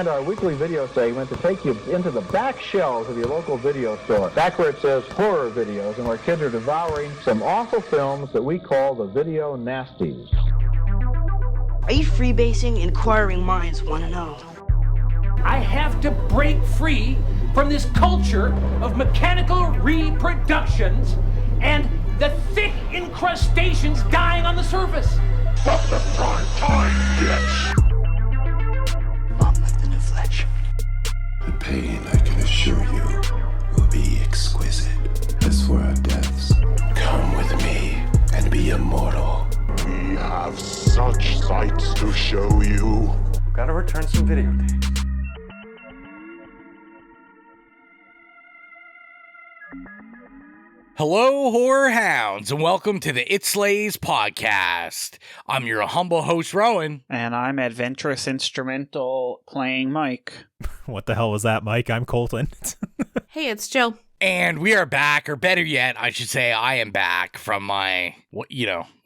and our weekly video segment to take you into the back shelves of your local video store, back where it says horror videos, and where kids are devouring some awful films that we call the video nasties. Are you freebasing? Inquiring minds want to know. I have to break free from this culture of mechanical reproductions and the thick incrustations dying on the surface. Fuck the prime time, bitch! Bomb with the new flesh. The pain, I can assure you, will be exquisite. As for our deaths, come with me and be immortal. We have such sights to show you. Gotta return some videotapes. Hello, horror hounds, and welcome to the It Slays podcast. I'm your humble host, Rowan. And I'm adventurous instrumental playing Mike. What the hell was that, Mike? I'm Colton. Hey, it's Jill. And we are back, or better yet, I should say I am back from my,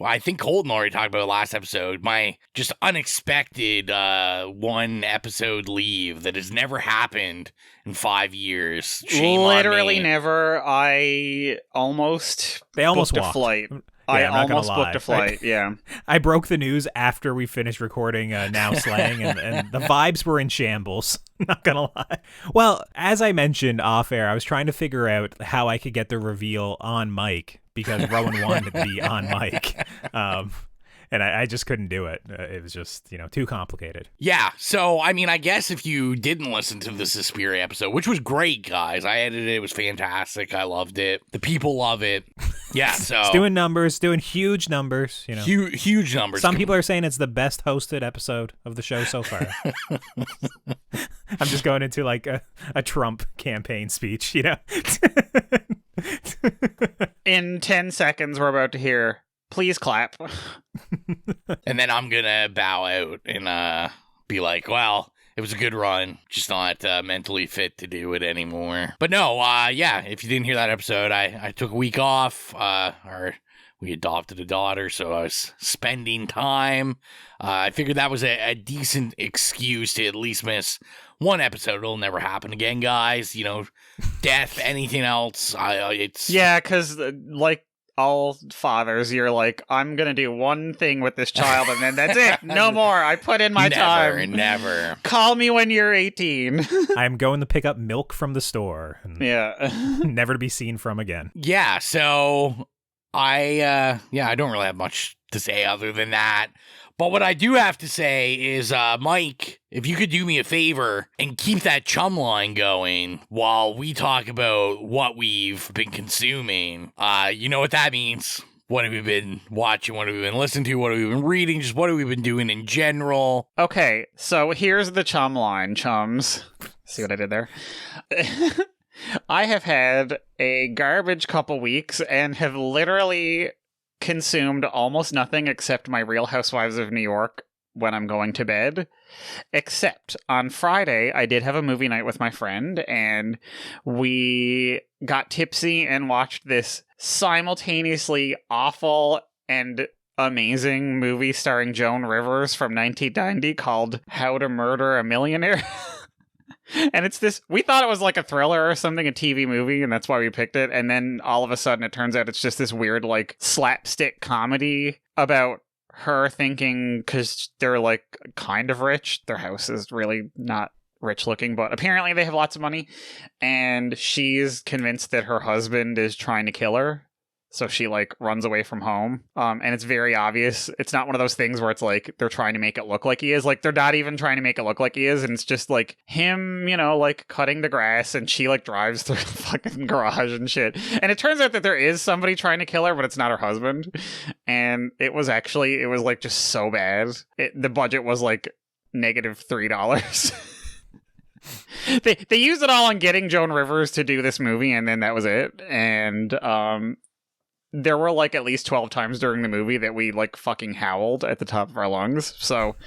I think Colton already talked about it last episode, my just unexpected one episode leave that has never happened in 5 years. Shame Literally on me. never. I almost booked a flight. Yeah, I I'm not almost gonna lie. booked a flight, yeah. I broke the news after we finished recording Now Slang, and the vibes were in shambles. Not gonna lie. Well, as I mentioned off air, I was trying to figure out how I could get the reveal on Mike, because Rowan wanted to be on Mike. And I just couldn't do it. It was just, too complicated. Yeah, so, I guess if you didn't listen to the Suspiria episode, which was great, guys. I edited it. It was fantastic. I loved it. The people love it. Yeah, so... It's doing numbers, doing huge numbers, Huge numbers. Some people are saying it's the best hosted episode of the show so far. I'm just going into, like, a Trump campaign speech, In 10 seconds, we're about to hear... Please clap. And then I'm gonna bow out and be like, well, it was a good run, just not mentally fit to do it anymore. But no, if you didn't hear that episode, I took a week off, we adopted a daughter, so I was spending time. I figured that was a decent excuse to at least miss one episode. It'll never happen again, guys. Death, anything else, it's... Yeah, because, all fathers, you're like, I'm gonna do one thing with this child and then that's it. No more. I put in my time. Never. Call me when you're 18. I'm going to pick up milk from the store. Yeah. Never to be seen from again. Yeah, so I don't really have much to say other than that. But what I do have to say is, Mike, if you could do me a favor and keep that chum line going while we talk about what we've been consuming, you know what that means. What have we been watching? What have we been listening to? What have we been reading? Just what have we been doing in general? Okay, so here's the chum line, chums. See what I did there? I have had a garbage couple weeks and have literally... consumed almost nothing except my Real Housewives of New York when I'm going to bed. Except on Friday, I did have a movie night with my friend, and we got tipsy and watched this simultaneously awful and amazing movie starring Joan Rivers from 1990 called How to Murder a Millionaire. And it's this, we thought it was like a thriller or something, a TV movie, and that's why we picked it. And then all of a sudden it turns out it's just this weird, like, slapstick comedy about her thinking, because they're, like, kind of rich. Their house is really not rich looking, but apparently they have lots of money. And she's convinced that her husband is trying to kill her. So she, like, runs away from home. And it's very obvious. It's not one of those things where it's like they're trying to make it look like he is. Like, they're not even trying to make it look like he is. And it's just, like, him, like, cutting the grass. And she, like, drives through the fucking garage and shit. And it turns out that there is somebody trying to kill her, but it's not her husband. And it was, like, just so bad. The budget was, like, -$3. They used it all on getting Joan Rivers to do this movie, and then that was it. And, there were, like, at least 12 times during the movie that we, like, fucking howled at the top of our lungs. So,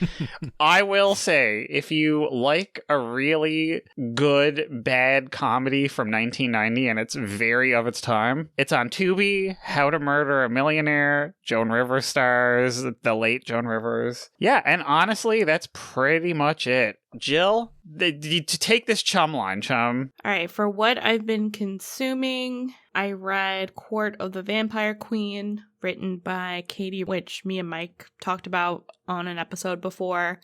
I will say, if you like a really good, bad comedy from 1990, and it's very of its time, it's on Tubi, How to Murder a Millionaire, Joan Rivers stars, the late Joan Rivers. Yeah, and honestly, that's pretty much it. Jill, to take this chum line, chum. All right, for what I've been consuming, I read Court of the Vampire Queen, written by Katie, which me and Mike talked about on an episode before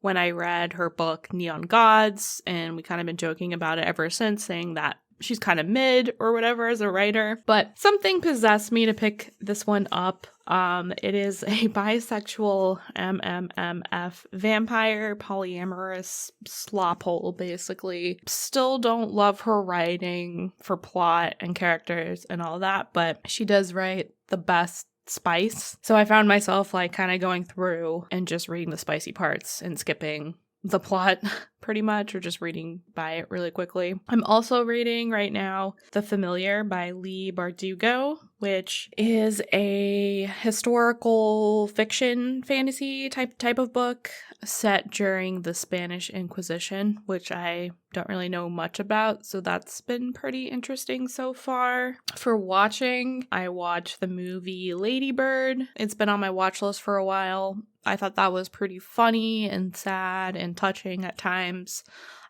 when I read her book Neon Gods, and we kind of been joking about it ever since, saying that she's kind of mid or whatever as a writer, but something possessed me to pick this one up. It is a bisexual MMMF vampire, polyamorous slop hole, basically. Still don't love her writing for plot and characters and all that, but she does write the best spice. So I found myself like kind of going through and just reading the spicy parts and skipping the plot pretty much, or just reading by it really quickly. I'm also reading right now The Familiar by Lee Bardugo, which is a historical fiction fantasy type of book set during the Spanish Inquisition, which I don't really know much about, so that's been pretty interesting so far. For watching, I watched the movie Lady Bird. It's been on my watch list for a while. I thought that was pretty funny and sad and touching at times.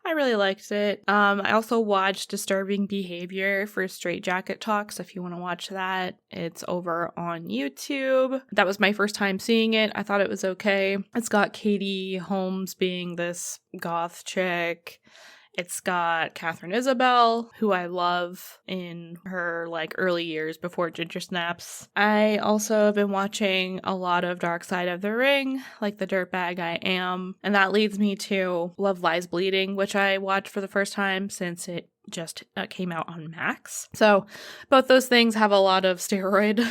I really liked it. I also watched Disturbing Behavior for Straight Jacket Talks. If you want to watch that, it's over on YouTube. That was my first time seeing it. I thought it was okay. It's got Katie Holmes being this goth chick. It's got Catherine Isabel, who I love in her like early years before Ginger Snaps. I also have been watching a lot of Dark Side of the Ring, like the dirtbag I am. And that leads me to Love Lies Bleeding, which I watched for the first time since it just came out on Max. So both those things have a lot of steroid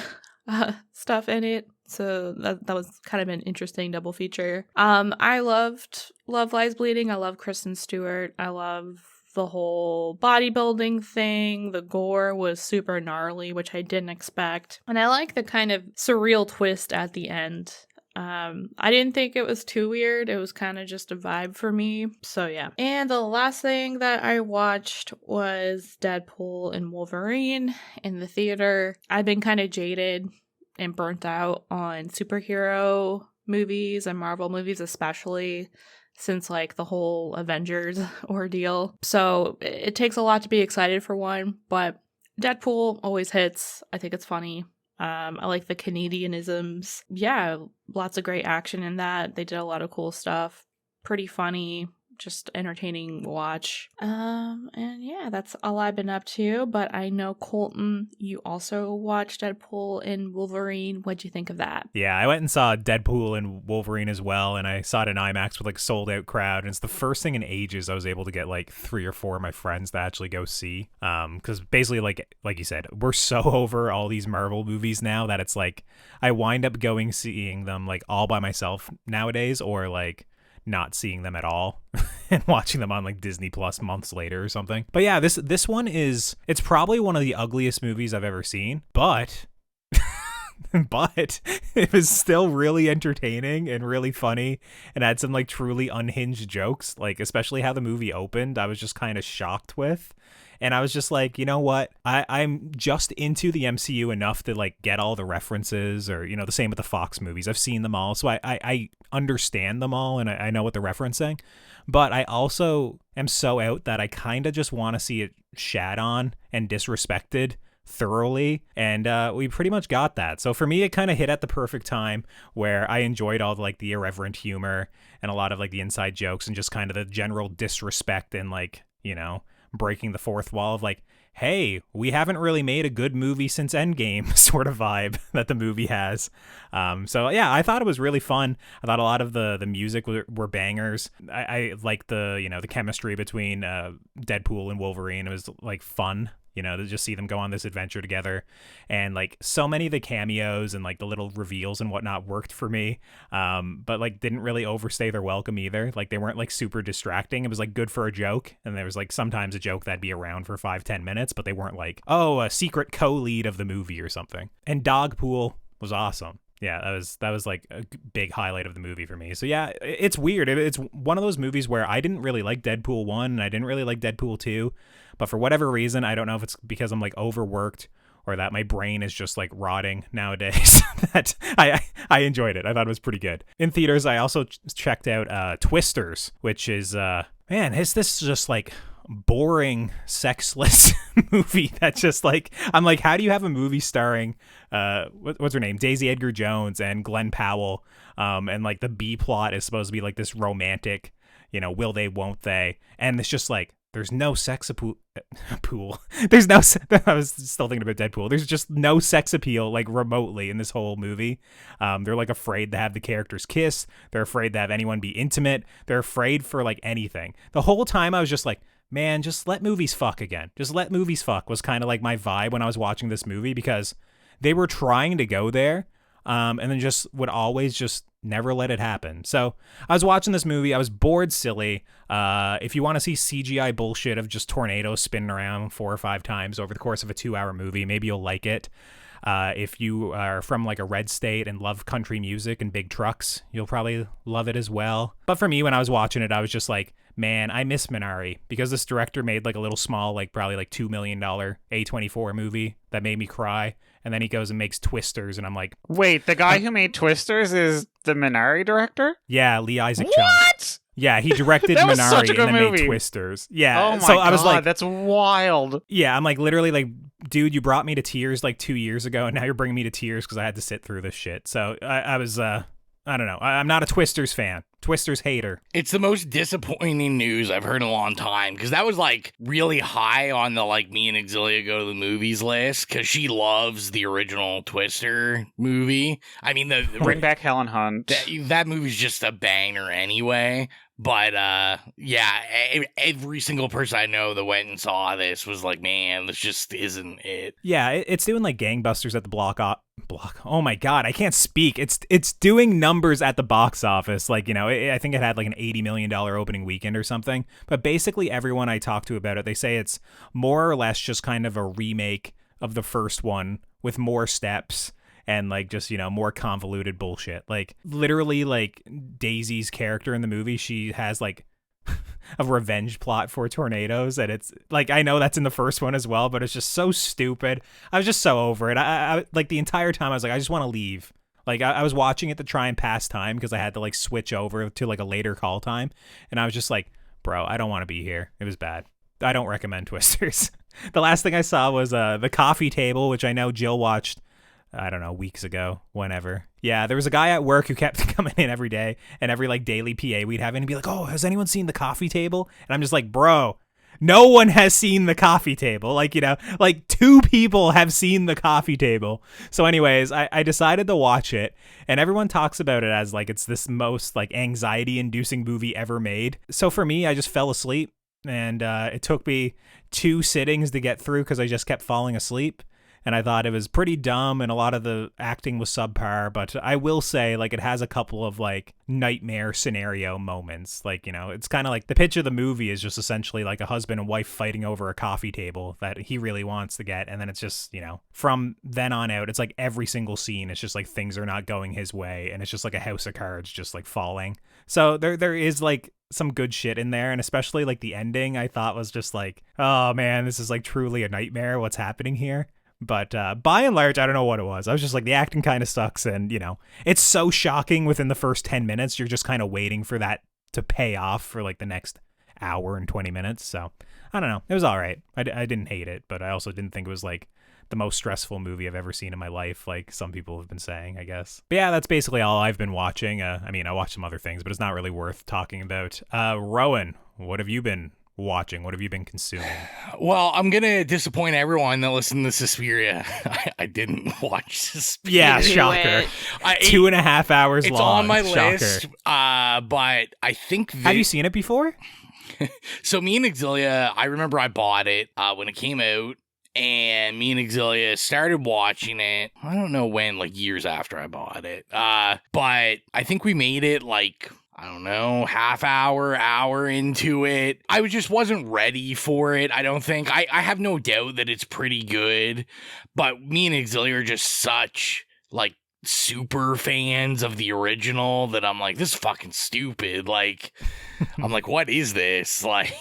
stuff in it. So that was kind of an interesting double feature. I loved Love Lies Bleeding. I love Kristen Stewart. I love the whole bodybuilding thing. The gore was super gnarly, which I didn't expect. And I like the kind of surreal twist at the end. I didn't think it was too weird. It was kind of just a vibe for me. So yeah. And the last thing that I watched was Deadpool and Wolverine in the theater. I've been kind of jaded and burnt out on superhero movies and Marvel movies, especially since like the whole Avengers ordeal. So it takes a lot to be excited for one, but Deadpool always hits. I think it's funny. I like the Canadianisms. Yeah, lots of great action in that. They did a lot of cool stuff. Pretty funny. Just entertaining watch. And yeah, that's all I've been up to. But I know, Colton, you also watched Deadpool and Wolverine. What'd you think of that? Yeah, I went and saw Deadpool and Wolverine as well, and I saw it in IMAX with like sold out crowd. And it's the first thing in ages I was able to get like 3 or 4 of my friends to actually go see. Because basically, like you said, we're so over all these Marvel movies now that it's like I wind up seeing them like all by myself nowadays, or like not seeing them at all and watching them on like Disney Plus months later or something. But yeah, this one it's probably one of the ugliest movies I've ever seen, but it was still really entertaining and really funny and had some like truly unhinged jokes, like especially how the movie opened. I was just kind of shocked with. And I was just like, you know what? I'm just into the MCU enough to like get all the references, or, you know, the same with the Fox movies. I've seen them all. So I understand them all and I know what they're referencing. But I also am so out that I kind of just want to see it shat on and disrespected thoroughly. And we pretty much got that. So for me, it kind of hit at the perfect time where I enjoyed all the, like the irreverent humor and a lot of like the inside jokes and just kind of the general disrespect and like, you know, breaking the fourth wall of like, hey, we haven't really made a good movie since Endgame sort of vibe that the movie has. So yeah, I thought it was really fun. I thought a lot of the music were bangers. I like the, you know, the chemistry between Deadpool and Wolverine. It was like fun, you know, to just see them go on this adventure together. And like so many of the cameos and like the little reveals and whatnot worked for me, but like didn't really overstay their welcome either. Like they weren't like super distracting. It was like good for a joke, and there was like sometimes a joke that'd be around for 5-10 minutes, but they weren't like, oh, a secret co-lead of the movie or something. And Dogpool was awesome. Yeah, that was like a big highlight of the movie for me. So yeah, it's weird. It's one of those movies where I didn't really like Deadpool 1 and I didn't really like Deadpool 2, but for whatever reason, I don't know if it's because I'm like overworked or that my brain is just like rotting nowadays. That I enjoyed it. I thought it was pretty good. In theaters, I also checked out Twisters, which is man, is this just like boring, sexless movie that just like, I'm like, how do you have a movie starring what's her name, Daisy Edgar Jones and Glenn Powell, and like the B plot is supposed to be like this romantic, you know, will they, won't they, and it's just like there's no sex pool. There's no. I was still thinking about Deadpool. There's just no sex appeal, like remotely, in this whole movie. They're like afraid to have the characters kiss. They're afraid to have anyone be intimate. They're afraid for like anything. The whole time I was just like, man, just let movies fuck again. Just let movies fuck was kind of like my vibe when I was watching this movie, because they were trying to go there, and then just would always just never let it happen. So I was watching this movie. I was bored silly. If you want to see CGI bullshit of just tornadoes spinning around 4 or 5 times over the course of a 2-hour movie, maybe you'll like it. If you are from like a red state and love country music and big trucks, you'll probably love it as well. But for me, when I was watching it, I was just like, man, I miss Minari, because this director made like a little small, like probably like $2 million A24 movie that made me cry. And then he goes and makes Twisters, and I'm like, wait, the guy who made Twisters is the Minari director? Yeah, Lee Isaac Chung. What? Yeah, he directed That was Minari such a good and then movie. made Twisters. Yeah, Oh my so I was God, like, that's wild. yeah, I'm like literally like, dude, you brought me to tears like 2 years ago, and now you're bringing me to tears because I had to sit through this shit. So I was, I don't know. I'm not a Twisters fan. Twisters hater. It's the most disappointing news I've heard in a long time, because that was like really high on the like me and Exilia go to the movies list, because she loves the original Twister movie. I mean, Bring back Helen Hunt. That movie's just a banger anyway. But yeah, every single person I know that went and saw this was like, man, this just isn't it. Yeah, it's doing like gangbusters at the block. Oh my God, I can't speak. It's doing numbers at the box office. Like, you know, I think it had like an $80 million opening weekend or something. But basically everyone I talk to about it, they say it's more or less just kind of a remake of the first one with more steps and like just, you know, more convoluted bullshit. Like literally like Daisy's character in the movie, she has like a revenge plot for tornadoes, and it's like, I know that's in the first one as well, but it's just so stupid. I was just so over it. I like the entire time I was like, I just want to leave. Like I was watching it to try and pass time because I had to like switch over to like a later call time, and I was just like, bro, I don't want to be here. It was bad. I don't recommend Twisters. The last thing I saw was The Coffee Table, which I know Jill watched, I don't know, weeks ago, whenever. Yeah, there was a guy at work who kept coming in every day, and every like daily PA we'd have in and be like, oh, has anyone seen The Coffee Table? And I'm just like, bro, no one has seen The Coffee Table. Like, you know, like 2 people have seen The Coffee Table. So anyways, I decided to watch it, and everyone talks about it as like it's this most like anxiety inducing movie ever made. So for me, I just fell asleep, and it took me 2 sittings to get through because I just kept falling asleep. And I thought it was pretty dumb, and a lot of the acting was subpar, but I will say, like, it has a couple of, like, nightmare scenario moments. Like, you know, it's kind of like the pitch of the movie is just essentially like a husband and wife fighting over a coffee table that he really wants to get. And then it's just, you know, from then on out, it's like every single scene, it's just like things are not going his way, and it's just like a house of cards just like falling. So there is like some good shit in there, and especially like the ending I thought was just like, oh man, this is like truly a nightmare. What's happening here? But by and large, I don't know what it was. I was just like, the acting kind of sucks. And, you know, it's so shocking within the first 10 minutes. You're just kind of waiting for that to pay off for like the next hour and 20 minutes. So I don't know. It was all right. I didn't hate it, but I also didn't think it was like the most stressful movie I've ever seen in my life, like some people have been saying, I guess. But yeah, that's basically all I've been watching. I mean, I watched some other things, but it's not really worth talking about. Rowan, what have you been watching? What have you been consuming? Well, I'm gonna disappoint everyone that listened to Suspiria. I didn't watch Suspiria. Yeah, shocker. 2.5 hours it's long. On my shocker. list, but I think have you seen it before? So me and Exilia, I remember I bought it when it came out, and me and Exilia started watching it. I don't know when, like years after I bought it. But I think we made it like, I don't know, half hour into it. I just wasn't ready for it, I don't think. I have no doubt that it's pretty good, but me and Exilia are just such, like, super fans of the original that I'm like, this is fucking stupid. Like, I'm like, what is this? Like,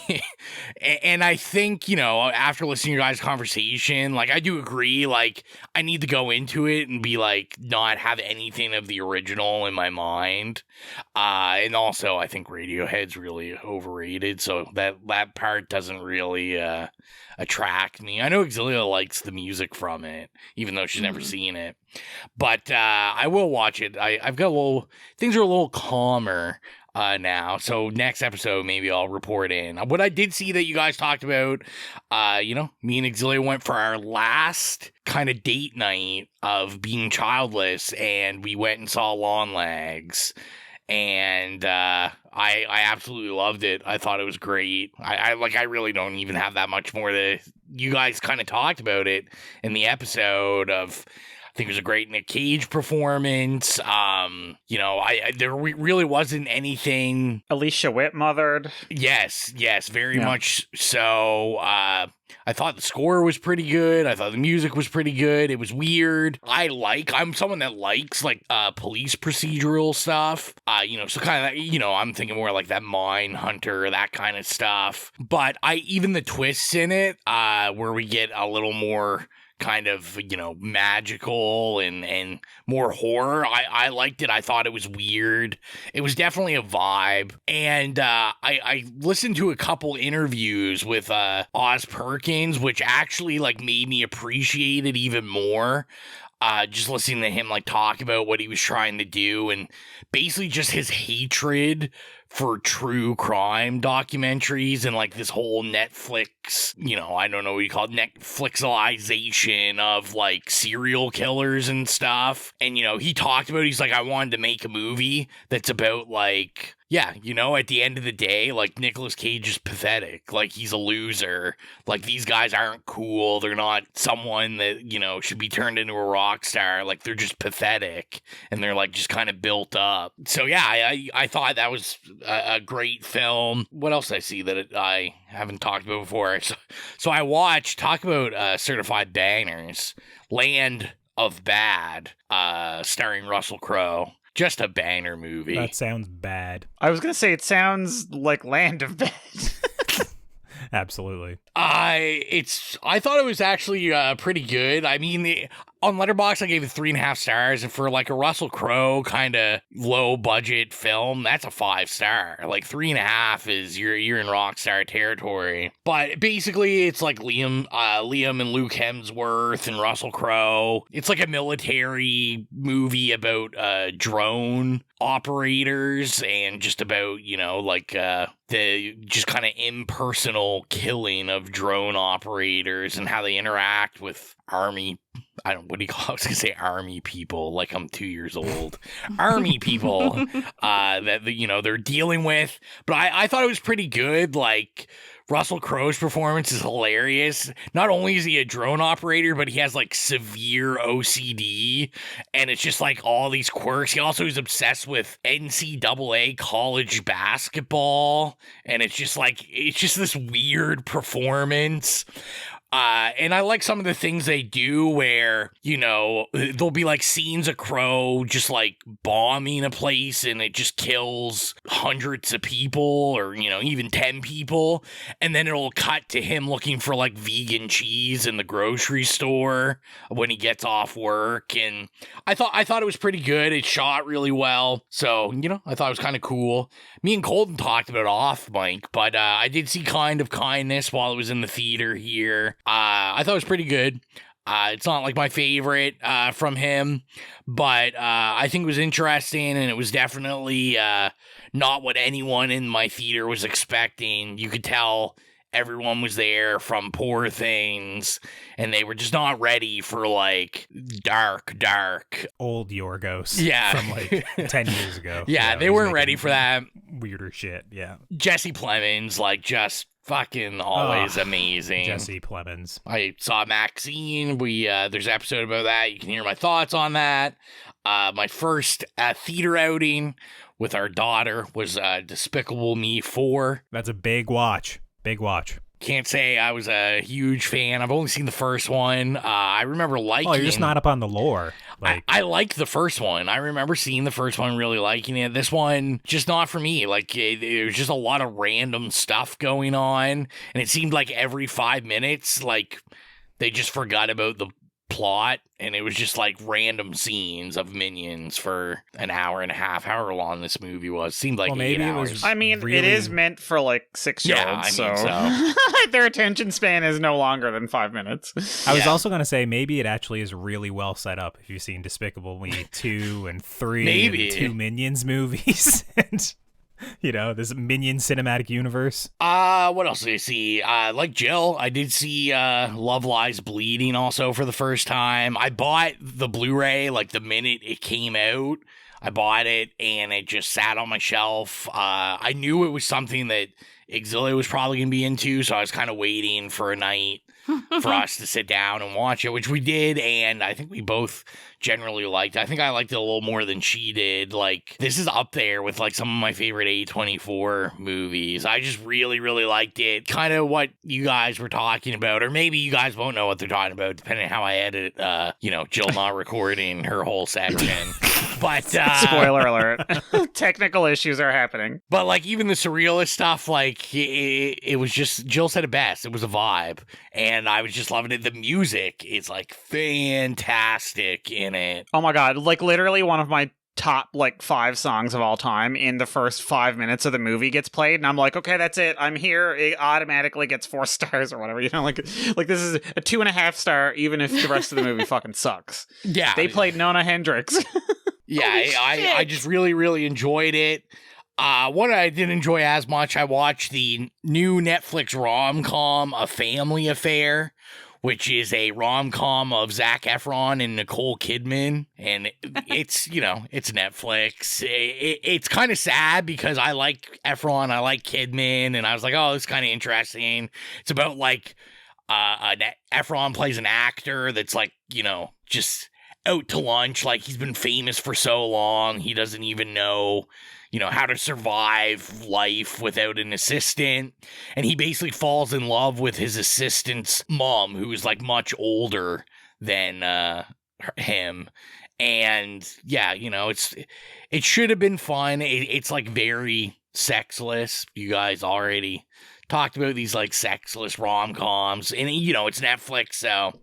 and I think, after listening to your guys' conversation, like, I do agree, like, I need to go into it and be like, not have anything of the original in my mind. And also, I think Radiohead's really overrated, so that part doesn't really attract me. I know Exilia likes the music from it, even though she's never seen it. But I will watch it. I've got things are a little calmer now. So next episode, maybe I'll report in. What I did see that you guys talked about, me and Exilia went for our last kind of date night of being childless, and we went and saw Lawn Legs. And I absolutely loved it. I thought it was great. I really don't even have that much more to. You guys kind of talked about it in the episode of. I think it was a great Nick Cage performance. There really wasn't anything. Alicia Witt mothered. Yes, very much so. I thought the score was pretty good. I thought the music was pretty good. It was weird. I'm someone that likes police procedural stuff. So kind of I'm thinking more like that Mindhunter, that kind of stuff. But even the twists in it, where we get a little more kind of, magical and more horror. I liked it. I thought it was weird. It was definitely a vibe. And I listened to a couple interviews with Oz Perkins, which actually made me appreciate it even more. Just listening to him talk about what he was trying to do and basically just his hatred for true crime documentaries and this whole Netflix, I don't know what you call it, Netflixization of serial killers and stuff. And, he talked about, he's like, I wanted to make a movie that's about at the end of the day, Nicolas Cage is pathetic. He's a loser. These guys aren't cool. They're not someone that, should be turned into a rock star. They're just pathetic. And they're, just kind of built up. So, yeah, I thought that was a great film. What else did I see that I haven't talked about before? So I watched, talk about certified bangers, Land of Bad, starring Russell Crowe. Just a banger movie. That sounds bad. I was going to say it sounds like Land of Bad. Absolutely. I thought it was actually pretty good. I mean, on Letterboxd, I gave it 3.5 stars, and for a Russell Crowe kind of low budget film, that's a 5-star. 3.5 is you're in rock star territory. But basically, it's Liam and Luke Hemsworth and Russell Crowe. It's a military movie about drone operators and just about the just kind of impersonal killing of drone operators and how they interact with army. What do you call it? I was going to say army people, I'm 2 years old. Army people that, they're dealing with. But I thought it was pretty good. Russell Crowe's performance is hilarious. Not only is he a drone operator, but he has severe OCD, and it's just all these quirks. He also is obsessed with NCAA college basketball, and it's just this weird performance. And I like some of the things they do where, there'll be scenes of Crow just bombing a place and it just kills hundreds of people or, even 10 people. And then it'll cut to him looking for vegan cheese in the grocery store when he gets off work. And I thought it was pretty good. It shot really well. So, I thought it was kind of cool. Me and Colton talked about it off mic, but I did see Kind of Kindness while it was in the theater here. I thought it was pretty good. It's not my favorite from him, but I think it was interesting, and it was definitely not what anyone in my theater was expecting. You could tell everyone was there from Poor Things, and they were just not ready for dark old Yorgos. Yeah, from 10 years ago. Yeah, they weren't ready for that weirder shit. Yeah, Jesse Plemons, just fucking always amazing. Jesse Plemons. I saw Maxine. There's an episode about that. You can hear my thoughts on that. My first theater outing with our daughter was Despicable Me 4. That's a big watch. Big watch. Can't say I was a huge fan. I've only seen the first one. I remember liking. Oh, you're just not up on the lore. I liked the first one. I remember seeing the first one, really liking it. This one, just not for me. Like, it was just a lot of random stuff going on, and it seemed like every 5 minutes, like, they just forgot about the plot, and it was just like random scenes of minions for an hour and a half, however long this movie was. Seemed like 8 hours. I mean, it is meant for like 6-year-olds, so their attention span is no longer than 5 minutes. I was also going to say maybe it actually is really well set up if you've seen Despicable Me 2 and 3 maybe. and 2 Minions movies and this Minion cinematic universe. What else did I see? Like Jill, I did see Love Lies Bleeding also for the first time. I bought the Blu-ray like the minute it came out. I bought it and it just sat on my shelf. I knew it was something that Exilio was probably going to be into, so I was kind of waiting for a night for us to sit down and watch it, which we did, and I think we both generally liked it. I think I liked it a little more than she did. Like, this is up there with, like, some of my favorite A24 movies. I just really, really liked it. Kind of what you guys were talking about, or maybe you guys won't know what they're talking about, depending on how I edit, Jill not recording her whole section. But, spoiler alert. Technical issues are happening. But, like, even the surrealist stuff, like, it was just, Jill said it best. It was a vibe. And I was just loving it. The music is, like, fantastic in it. Oh my god, like, literally one of my top, like, 5 songs of all time in the first 5 minutes of the movie gets played, and I'm like, okay, that's it. I'm here. It automatically gets 4 stars or whatever. Like this is a 2.5 star, even if the rest of the movie fucking sucks. Yeah. They played Nona Hendrix. Yeah, I just really, really enjoyed it. What I didn't enjoy as much, I watched the new Netflix rom-com, A Family Affair, which is a rom-com of Zac Efron and Nicole Kidman. And it's, it's Netflix. It's kind of sad because I like Efron, I like Kidman, and I was like, oh, this is kind of interesting. It's about, like, Efron plays an actor that's, like, just out to lunch. Like, he's been famous for so long, he doesn't even know how to survive life without an assistant. And he basically falls in love with his assistant's mom, who is, like, much older than him. And yeah, it should have been fun. It's like very sexless. You guys already talked about these, like, sexless rom-coms, and it's Netflix, so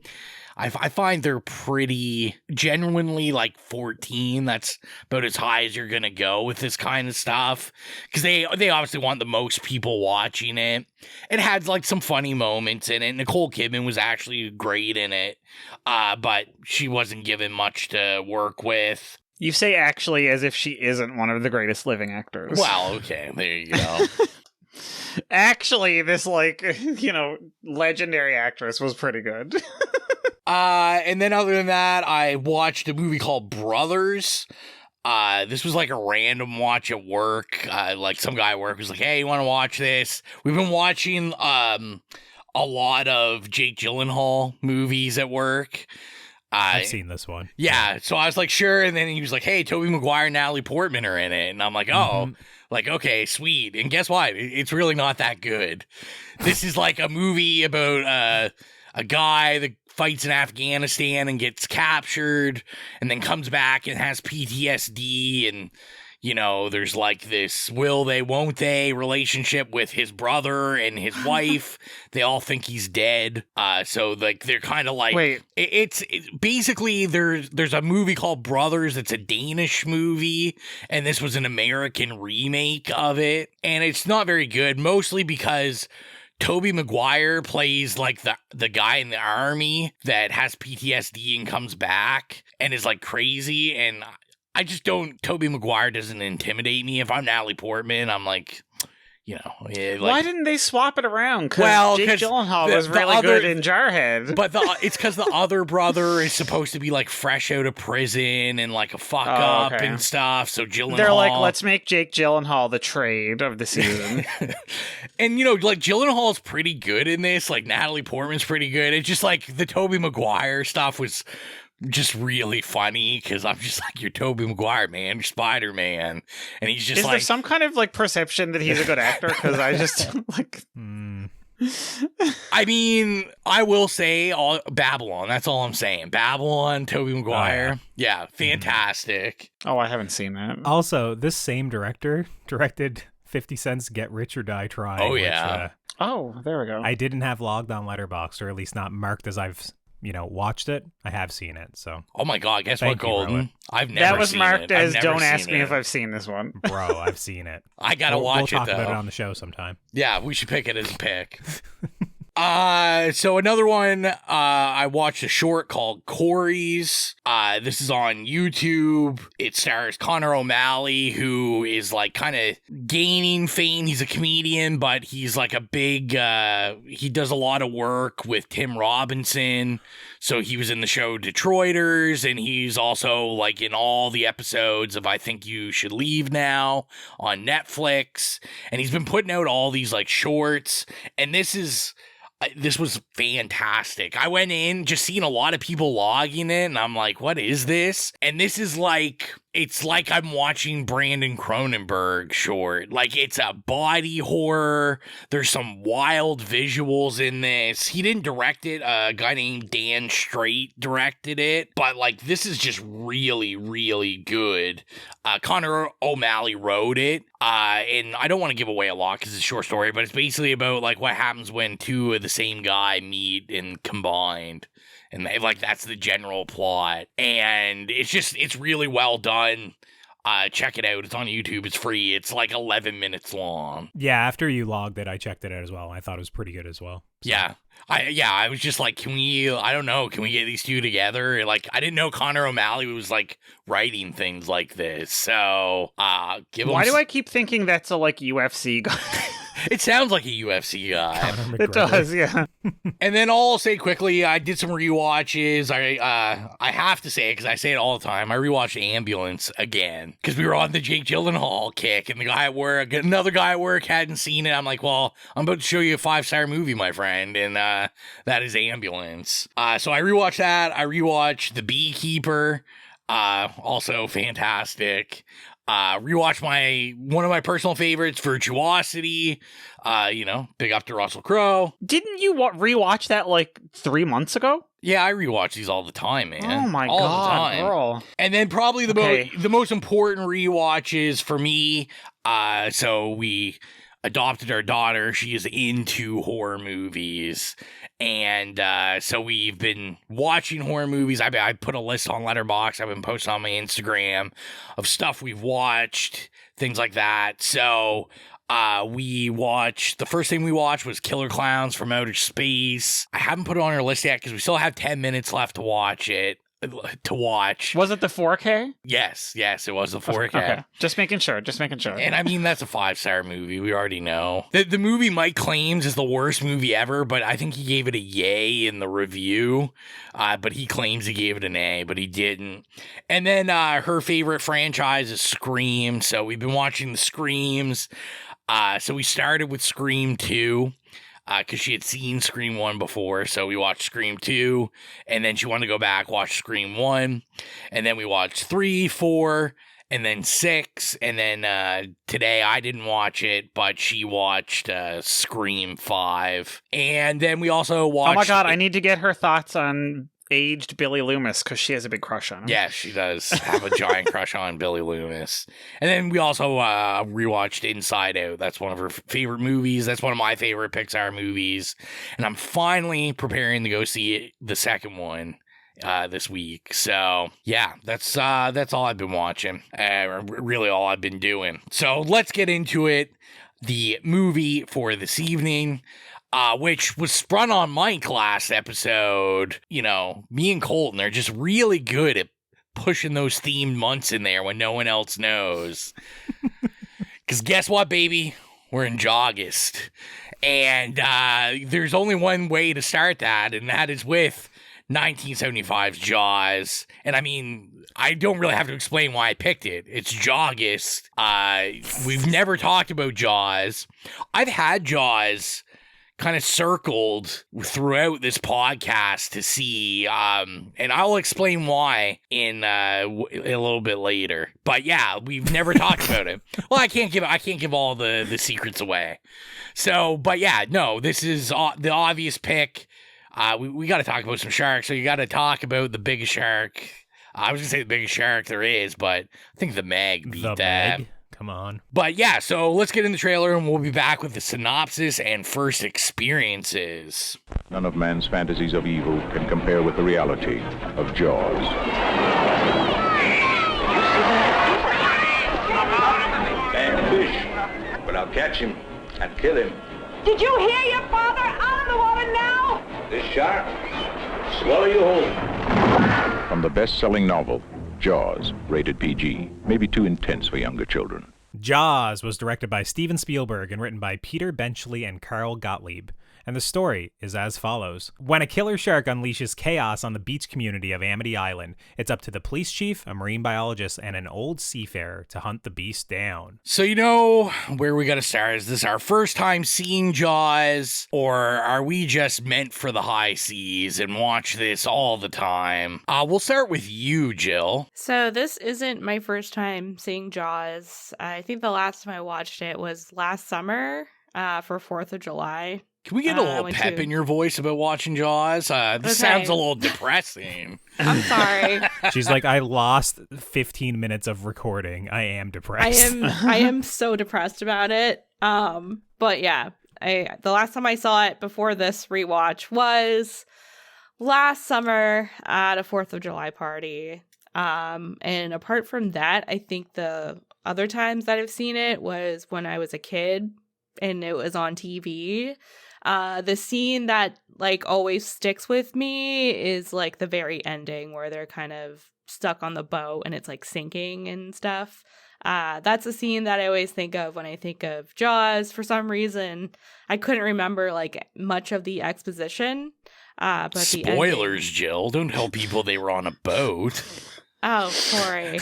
I find they're pretty genuinely, like, 14. That's about as high as you're going to go with this kind of stuff. Because they obviously want the most people watching it. It had, like, some funny moments in it. Nicole Kidman was actually great in it. But she wasn't given much to work with. You say actually as if she isn't one of the greatest living actors. Well, okay, there you go. Actually, this, like, legendary actress was pretty good. And then other than that, I watched a movie called Brothers. This was like a random watch at work. Like, some guy at work was like, hey, you want to watch this? We've been watching a lot of Jake Gyllenhaal movies at work. I've seen this one. Yeah, so I was like, sure. And then he was like, hey, Tobey Maguire and Natalie Portman are in it. And I'm like, oh, like, okay, sweet. And guess what? It's really not that good. This is like a movie about a guy that fights in Afghanistan and gets captured and then comes back and has PTSD, and there's like this will they won't they relationship with his brother and his wife. They all think he's dead, so, like, they're kind of like, wait, it's basically there's a movie called Brothers. It's a Danish movie, and this was an American remake of it, and it's not very good, mostly because Tobey Maguire plays, like, the guy in the army that has PTSD and comes back and is, like, crazy, and I just don't, Tobey Maguire doesn't intimidate me. If I'm Natalie Portman, I'm like, why didn't they swap it around? Well, Jake Gyllenhaal was really good in Jarhead. But it's because the other brother is supposed to be, like, fresh out of prison and, like, a fuck up and stuff. So Gyllenhaal, they're like, let's make Jake Gyllenhaal the trade of the season. And like, Gyllenhaal's pretty good in this. Like, Natalie Portman's pretty good. It's just like the Tobey Maguire stuff was just really funny because I'm just like, you're Tobey Maguire, man, you're Spider-Man, and he's just is there some kind of, like, perception that he's a good actor? Because I just like I mean, I will say Babylon. That's all I'm saying. Babylon, Tobey Maguire. Yeah, fantastic. Oh, I haven't seen that. Also, this same director directed 50 Cent's Get Rich or Die Trying. Oh, yeah. Which, oh, there we go. I didn't have logged on Letterboxd, or at least not marked as I've watched it. I have seen it, so. Oh my God, guess what, Golden? I've never seen it. That was marked as don't ask me if I've seen this one. Bro, I've seen it. I gotta watch it, though. We'll talk about it on the show sometime. Yeah, we should pick it as a pick. So another one, I watched a short called Corey's. This is on YouTube. It stars Connor O'Malley, who is like kind of gaining fame. He's a comedian, but he's like a big, he does a lot of work with Tim Robinson. So he was in the show Detroiters, and he's also like in all the episodes of I Think You Should Leave Now on Netflix. And he's been putting out all these like shorts, and this was fantastic. I went in just seeing a lot of people logging it, and I'm like, what is this? And this is like, it's like I'm watching Brandon Cronenberg short. Like, it's a body horror. There's some wild visuals in this. He didn't direct it. A guy named Dan Straight directed it. But, like, this is just really, really good. Connor O'Malley wrote it. And I don't want to give away a lot because it's a short story, but it's basically about, like, what happens when two of the same guy meet and combined. And like that's the general plot. And it's really well done. Check it out. It's on YouTube. It's free. It's like 11 minutes long. Yeah, after you logged it, I checked it out as well. I thought it was pretty good as well. So. Yeah. I was just like, can we get these two together? Like, I didn't know Connor O'Malley was like writing things like this. So, Why do I keep thinking that's a like UFC guy? It sounds like a UFC guy. It does, yeah. And then I'll say quickly, I did some rewatches. I have to say it because I say it all the time. I rewatched Ambulance again because we were on the Jake Gyllenhaal kick, and another guy at work hadn't seen it. I'm like, well, I'm about to show you a 5-star movie, my friend, and that is Ambulance. So I rewatched that. I rewatched The Beekeeper, also fantastic. Rewatch one of my personal favorites, Virtuosity. Big up to Russell Crowe. Didn't you rewatch that like 3 months ago? Yeah, I rewatch these all the time, man. Oh my all God, the time. girl. And then probably the most important rewatches for me. So we adopted our daughter. She is into horror movies. And so we've been watching horror movies. I put a list on Letterboxd. I've been posting on my Instagram of stuff we've watched, things like that. So the first thing we watched was Killer Clowns from Outer Space. I haven't put it on our list yet because we still have 10 minutes left to watch it. Was it the 4K? Yes, it was the 4K. Okay. Just making sure. And I mean, that's a 5-star movie. We already know. The movie Mike claims is the worst movie ever, but I think he gave it a yay in the review. But he claims he gave it an A, but he didn't. And then her favorite franchise is Scream. So we've been watching the Screams. So we started with Scream 2. Because she had seen Scream 1 before, so we watched Scream 2, and then she wanted to go back, watch Scream 1, and then we watched 3, 4, and then 6, and then today I didn't watch it, but she watched Scream 5, and then we also watched... Oh my God, I need to get her thoughts on aged Billy Loomis, because she has a big crush on him. Yeah, she does have a giant crush on Billy Loomis. And then we also rewatched Inside Out. That's one of her favorite movies. That's one of my favorite Pixar movies. And I'm finally preparing to go see the second one this week. So, yeah, that's all I've been watching. Really all I've been doing. So, let's get into it. The movie for this evening... which was sprung on Mike last episode. Me and Colton are just really good at pushing those themed months in there when no one else knows. Because guess what, baby? We're in August. And there's only one way to start that, and that is with 1975's Jaws. And I mean, I don't really have to explain why I picked it. It's August. We've never talked about Jaws. I've had Jaws kind of circled throughout this podcast to see, and I'll explain why in a little bit later. But yeah, we've never talked about it. Well, I can't give all the secrets away. So, but yeah, no, this is the obvious pick. We got to talk about some sharks. So you got to talk about the biggest shark. I was gonna say the biggest shark there is, but I think the Meg beat that. Meg? Come on. But yeah, so let's get in the trailer and we'll be back with the synopsis and first experiences. None of man's fantasies of evil can compare with the reality of Jaws. Bad fish, but I'll catch him and kill him. Did you hear your father? Out of the water now! This shark, swallow you whole. From the best-selling novel, Jaws, rated PG, may be too intense for younger children. Jaws was directed by Steven Spielberg and written by Peter Benchley and Carl Gottlieb. And the story is as follows. When a killer shark unleashes chaos on the beach community of Amity Island, it's up to the police chief, a marine biologist, and an old seafarer to hunt the beast down. So you know where we gotta start. Is this our first time seeing Jaws, or are we just meant for the high seas and watch this all the time? We'll start with you, Jill. So this isn't my first time seeing Jaws. I think the last time I watched it was last summer for 4th of July. Can we get a little pep in your voice about watching Jaws? This sounds a little depressing. I'm sorry. She's like, I lost 15 minutes of recording. I am depressed. I am so depressed about it. But yeah, the last time I saw it before this rewatch was last summer at a 4th of July party. And apart from that, I think the other times that I've seen it was when I was a kid and it was on TV. The scene that like always sticks with me is like the very ending where they're kind of stuck on the boat and it's like sinking and stuff. That's a scene that I always think of when I think of Jaws. For some reason, I couldn't remember like much of the exposition. But spoilers, Jill. Don't tell people they were on a boat. Oh, sorry.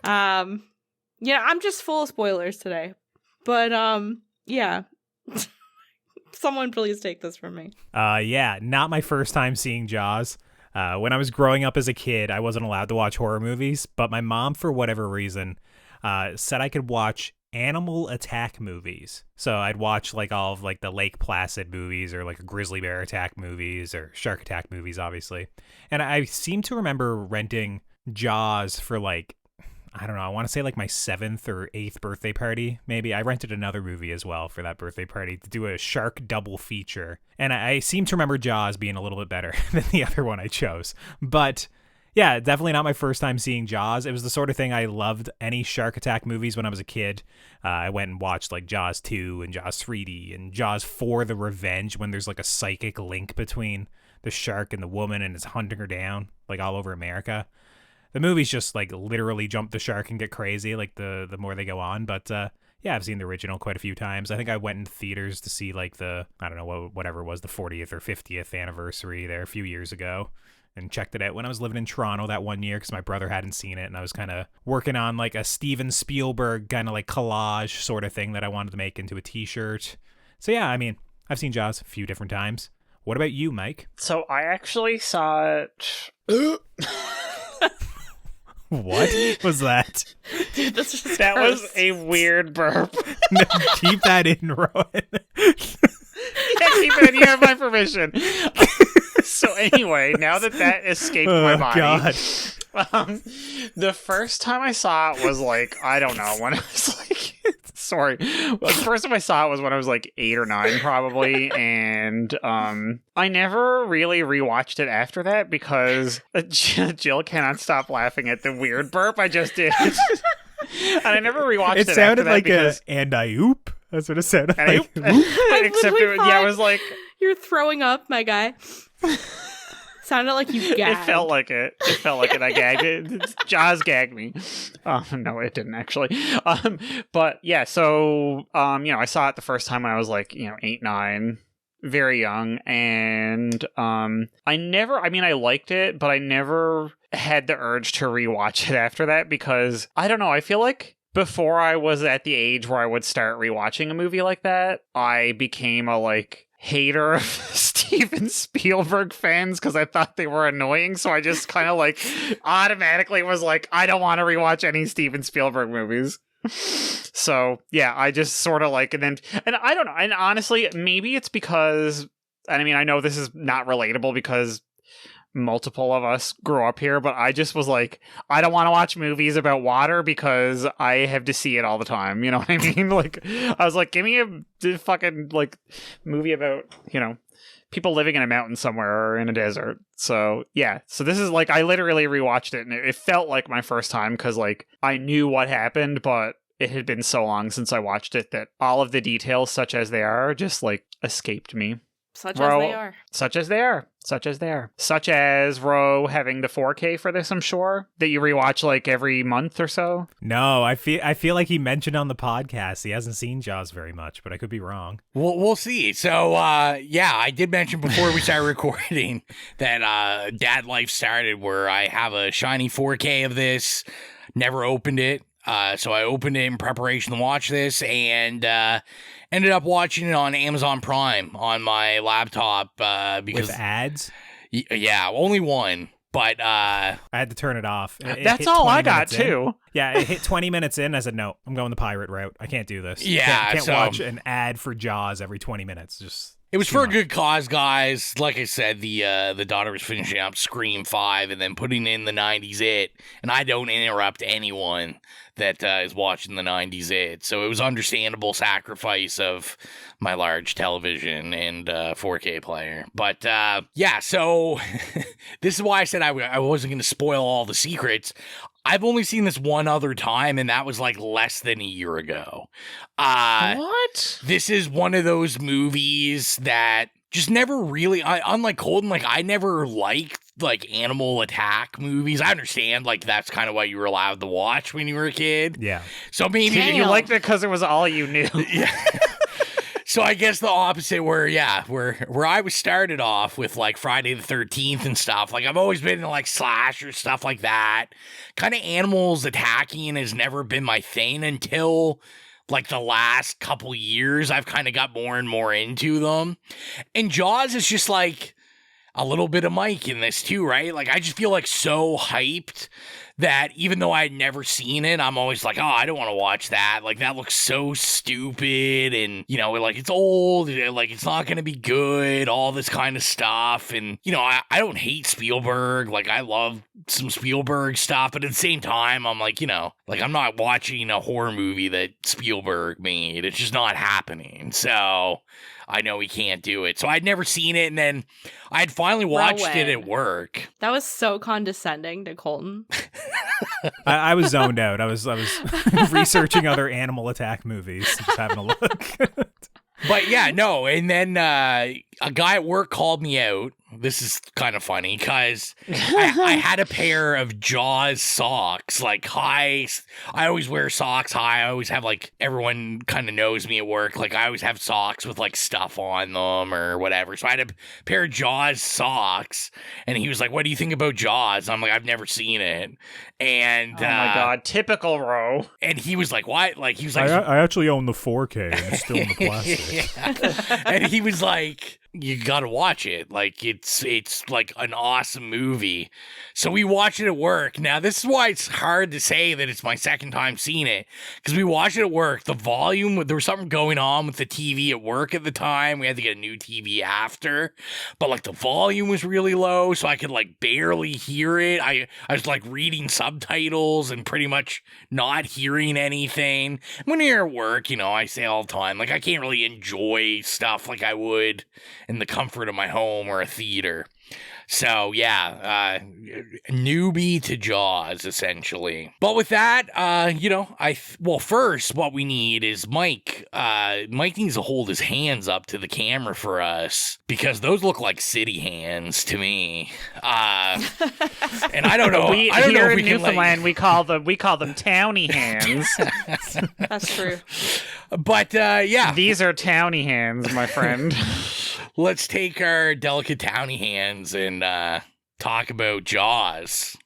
Yeah, I'm just full of spoilers today. But yeah. Someone please take this from me. Yeah, not my first time seeing Jaws. When I was growing up as a kid, I wasn't allowed to watch horror movies, but my mom, for whatever reason, said I could watch animal attack movies. So I'd watch like all of like the Lake Placid movies or like grizzly bear attack movies or shark attack movies, obviously. And I seem to remember renting Jaws for like, I don't know, I want to say like my 7th or 8th birthday party, maybe. I rented another movie as well for that birthday party to do a shark double feature. And I seem to remember Jaws being a little bit better than the other one I chose. But yeah, definitely not my first time seeing Jaws. It was the sort of thing I loved any shark attack movies when I was a kid. I went and watched like Jaws 2 and Jaws 3D and Jaws 4 The Revenge when there's like a psychic link between the shark and the woman and it's hunting her down like all over America. The movies just like literally jump the shark and get crazy like the more they go on. But yeah, I've seen the original quite a few times. I think I went in theaters to see like the, I don't know, whatever it was, the 40th or 50th anniversary there a few years ago and checked it out when I was living in Toronto that one year because my brother hadn't seen it and I was kind of working on like a Steven Spielberg kind of like collage sort of thing that I wanted to make into a t-shirt. So yeah, I mean, I've seen Jaws a few different times. What about you, Mike? So I actually saw it... What was that? Dude, that was a weird burp. No, keep that in, Rowan. Yeah, keep it in. You have my permission. So anyway, now that escaped my body, God. The first time I saw it was like, I don't know, when I was like, sorry. The first time I saw it was when I was like 8 or 9 probably, and I never really rewatched it after that because Jill cannot stop laughing at the weird burp I just did. And I never rewatched it. It sounded like because... and I oop. That's what it sounded like. Except it was like... You're throwing up, my guy. Sounded like you gagged. It felt like it. It felt like it. I gagged. Jaws gagged me. No, it didn't actually. But yeah, so I saw it the first time when I was like 8, 9, very young, and I liked it, but I never had the urge to rewatch it after that because I don't know. I feel like before I was at the age where I would start rewatching a movie like that, I became a like hater of Steven Spielberg fans because I thought they were annoying. So I just kind of like automatically was like, I don't want to rewatch any Steven Spielberg movies. So yeah, I just sort of like, and I don't know. And honestly, maybe it's because, and I mean, I know this is not relatable because multiple of us grew up here, but I just was like, I don't want to watch movies about water because I have to see it all the time. You know what I mean? Like, I was like, give me a fucking like movie about, you know, people living in a mountain somewhere or in a desert. So yeah, so this is like, I literally rewatched it and it felt like my first time because like I knew what happened, but it had been so long since I watched it that all of the details, such as they are, just like escaped me. Such as they are. Such as they are. Such as they are. Such as Ro having the 4K for this, I'm sure, that you rewatch like every month or so. No, I feel like he mentioned on the podcast he hasn't seen Jaws very much, but I could be wrong. We'll see. So, yeah, I did mention before we started recording that Dad Life started where I have a shiny 4K of this, never opened it. So I opened it in preparation to watch this and ended up watching it on Amazon Prime on my laptop because with ads. Yeah, only one, but I had to turn it off. That's all I got too. Yeah, it hit 20 minutes in. I said, no, I'm going the pirate route. I can't do this. Yeah, can't watch an ad for Jaws every 20 minutes. It was for a good cause, guys. Like I said, the daughter was finishing up Scream 5 and then putting in the 90s It, and I don't interrupt anyone that is watching the 90s It. So it was understandable sacrifice of my large television and 4K player. But yeah, so this is why I said I wasn't going to spoil all the secrets. I've only seen this one other time, and that was like less than a year ago. What? This is one of those movies that just never really, unlike Colton, like I never liked like animal attack movies. I understand like that's kind of what you were allowed to watch when you were a kid. Yeah. So maybe you liked it because it was all you knew. Yeah. So I guess the opposite where I was started off with like Friday the 13th and stuff. Like I've always been into like slasher stuff like that. Kind of animals attacking has never been my thing until like the last couple years. I've kind of got more and more into them. And Jaws is just like a little bit of Mike in this too, right? Like I just feel like so hyped that even though I'd never seen it, I'm always like, oh, I don't want to watch that. Like, that looks so stupid. And, you know, like, it's old. Like, it's not going to be good. All this kind of stuff. And, you know, I don't hate Spielberg. Like, I love some Spielberg stuff. But at the same time, I'm like, you know, like, I'm not watching a horror movie that Spielberg made. It's just not happening. So I know he can't do it. So I'd never seen it. And then I'd finally watched it at work. That was so condescending to Colton. I was zoned out. I was researching other animal attack movies, just having a look. But yeah, no. And then a guy at work called me out. This is kind of funny because I had a pair of Jaws socks, like high. I always wear socks high. I always have like, everyone kind of knows me at work. Like I always have socks with like stuff on them or whatever. So I had a pair of Jaws socks and he was like, what do you think about Jaws? I'm like, I've never seen it. And oh my God, typical Ro. And he was like, what? Like he was like, I actually own the 4K and it's still in the plastic. Yeah. And he was like, you gotta watch it. Like it's like an awesome movie. So we watched it at work. Now this is why it's hard to say that it's my second time seeing it, because we watched it at work. The volume, there was something going on with the TV at work at the time. We had to get a new TV after, but like the volume was really low, so I could like barely hear it. I was like reading subtitles and pretty much not hearing anything. When you're at work, you know, I say all the time, like I can't really enjoy stuff like I would in the comfort of my home or a theater. So yeah, newbie to Jaws essentially. But with that, you know, well, first what we need is Mike. Mike needs to hold his hands up to the camera for us because those look like city hands to me. And I don't know. I don't know if we in Newfoundland we call them townie hands. That's true. But yeah, these are townie hands, my friend. Let's take our delicate townie hands and talk about Jaws.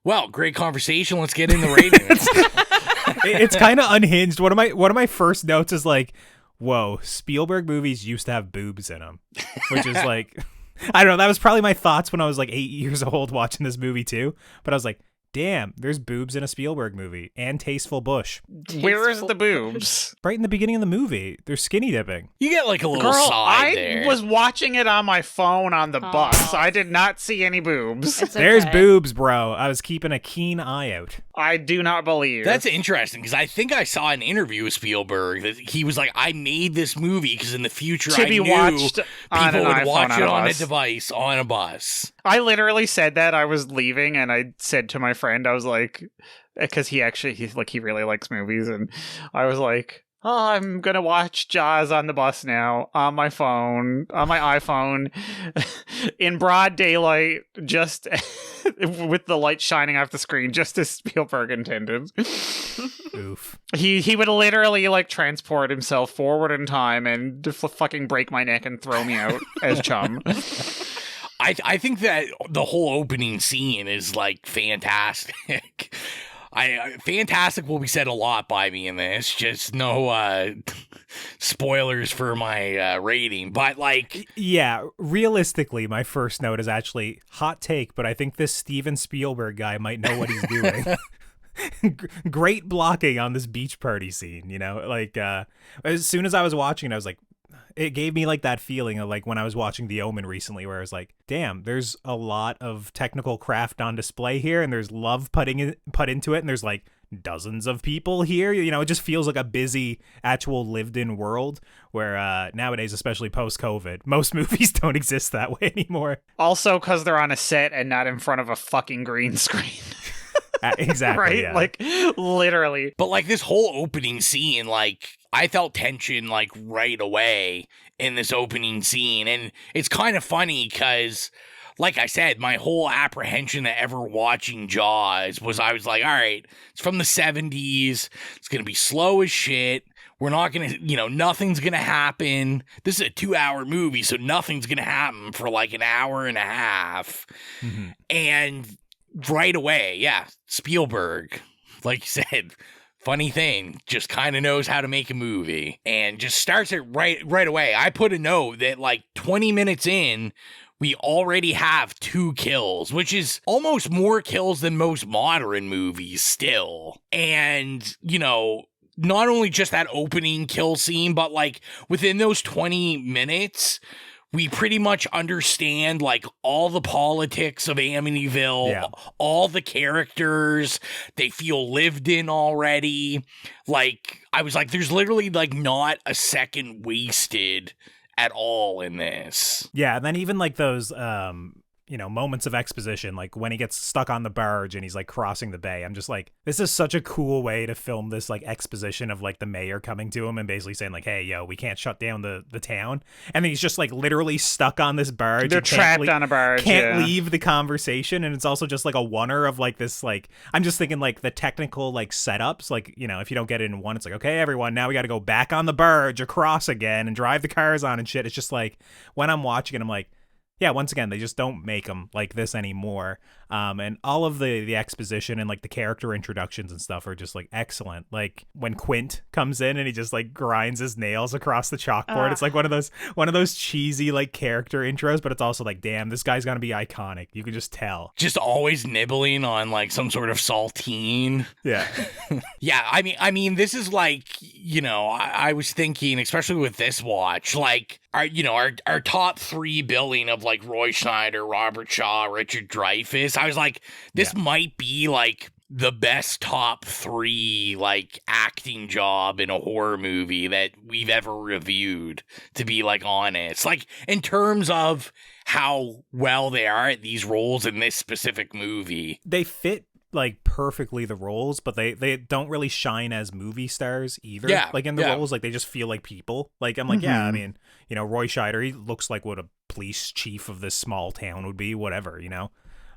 Well, great conversation. Let's get in the ratings. It's kind of unhinged. One of my first notes is like, whoa, Spielberg movies used to have boobs in them, which is like, I don't know. That was probably my thoughts when I was like 8 years old watching this movie too. But I was like, damn, there's boobs in a Spielberg movie and tasteful bush. Where is the boobs? Right in the beginning of the movie. They're skinny dipping. You get like a little side there. I was watching it on my phone on the bus. I did not see any boobs. There's boobs, bro. I was keeping a keen eye out. I do not believe. That's interesting because I think I saw an interview with Spielberg that he was like, I made this movie because in the future I knew people would watch it on a device on a bus. I literally said that. I was leaving and I said to my friend, I was like, because he really likes movies, and I was like, oh, I'm gonna watch Jaws on the bus now on my phone, on my iPhone, in broad daylight, just with the light shining off the screen, just as Spielberg intended. Oof. He would literally like transport himself forward in time and fucking break my neck and throw me out as chum. I think that the whole opening scene is like fantastic. Fantastic will be said a lot by me in this. Just no spoilers for my rating. But like, yeah, realistically, my first note is actually hot take, but I think this Steven Spielberg guy might know what he's doing. Great blocking on this beach party scene, you know? Like, as soon as I was watching it, I was like, it gave me like that feeling of like when I was watching The Omen recently, where I was like, damn, there's a lot of technical craft on display here, and there's love put into it, and there's like dozens of people here. You know, it just feels like a busy, actual lived-in world where nowadays, especially post-COVID, most movies don't exist that way anymore. Also because they're on a set and not in front of a fucking green screen. Exactly. Right? Yeah. Like, literally. But like this whole opening scene, like, I felt tension like right away in this opening scene. And it's kind of funny because, like I said, my whole apprehension of ever watching Jaws was I was like, all right, it's from the 70s. It's going to be slow as shit. We're not going to, nothing's going to happen. This is a 2-hour movie, so nothing's going to happen for like an hour and a half. Mm-hmm. And right away, yeah, Spielberg, like you said, funny thing, just kind of knows how to make a movie and just starts it right away. I put a note that like 20 minutes in, we already have 2 kills, which is almost more kills than most modern movies still. And, not only just that opening kill scene, but like within those 20 minutes, we pretty much understand like all the politics of Amityville, all the characters, they feel lived in already. Like, I was like, there's literally like not a second wasted at all in this. Yeah, and then even like those moments of exposition, like when he gets stuck on the barge and he's like crossing the bay. I'm just like, this is such a cool way to film this like exposition of like the mayor coming to him and basically saying like, hey, yo, we can't shut down the town. And then he's just like literally stuck on this barge. They're trapped on a barge. Can't leave the conversation. And it's also just like a oneer of like this, like, I'm just thinking like the technical like setups, like, if you don't get it in one, it's like, okay, everyone, now we got to go back on the barge across again and drive the cars on and shit. It's just like when I'm watching it, I'm like, yeah, once again, they just don't make them like this anymore. And all of the exposition and like the character introductions and stuff are just like excellent. Like when Quint comes in and he just like grinds his nails across the chalkboard. It's like one of those cheesy like character intros, but it's also like, damn, this guy's gonna be iconic. You can just tell. Just always nibbling on like some sort of saltine. Yeah. Yeah, I mean, this is like, I was thinking, especially with this watch, like our top 3 billing of like Roy Schneider, Robert Shaw, Richard Dreyfuss. I was like, this might be like the best top 3 like acting job in a horror movie that we've ever reviewed, to be like honest. Like in terms of how well they are at these roles in this specific movie. They fit like perfectly the roles, but they don't really shine as movie stars either. Yeah, like in the roles, like they just feel like people. Like I'm like, yeah, I mean, Roy Scheider, he looks like what a police chief of this small town would be, whatever,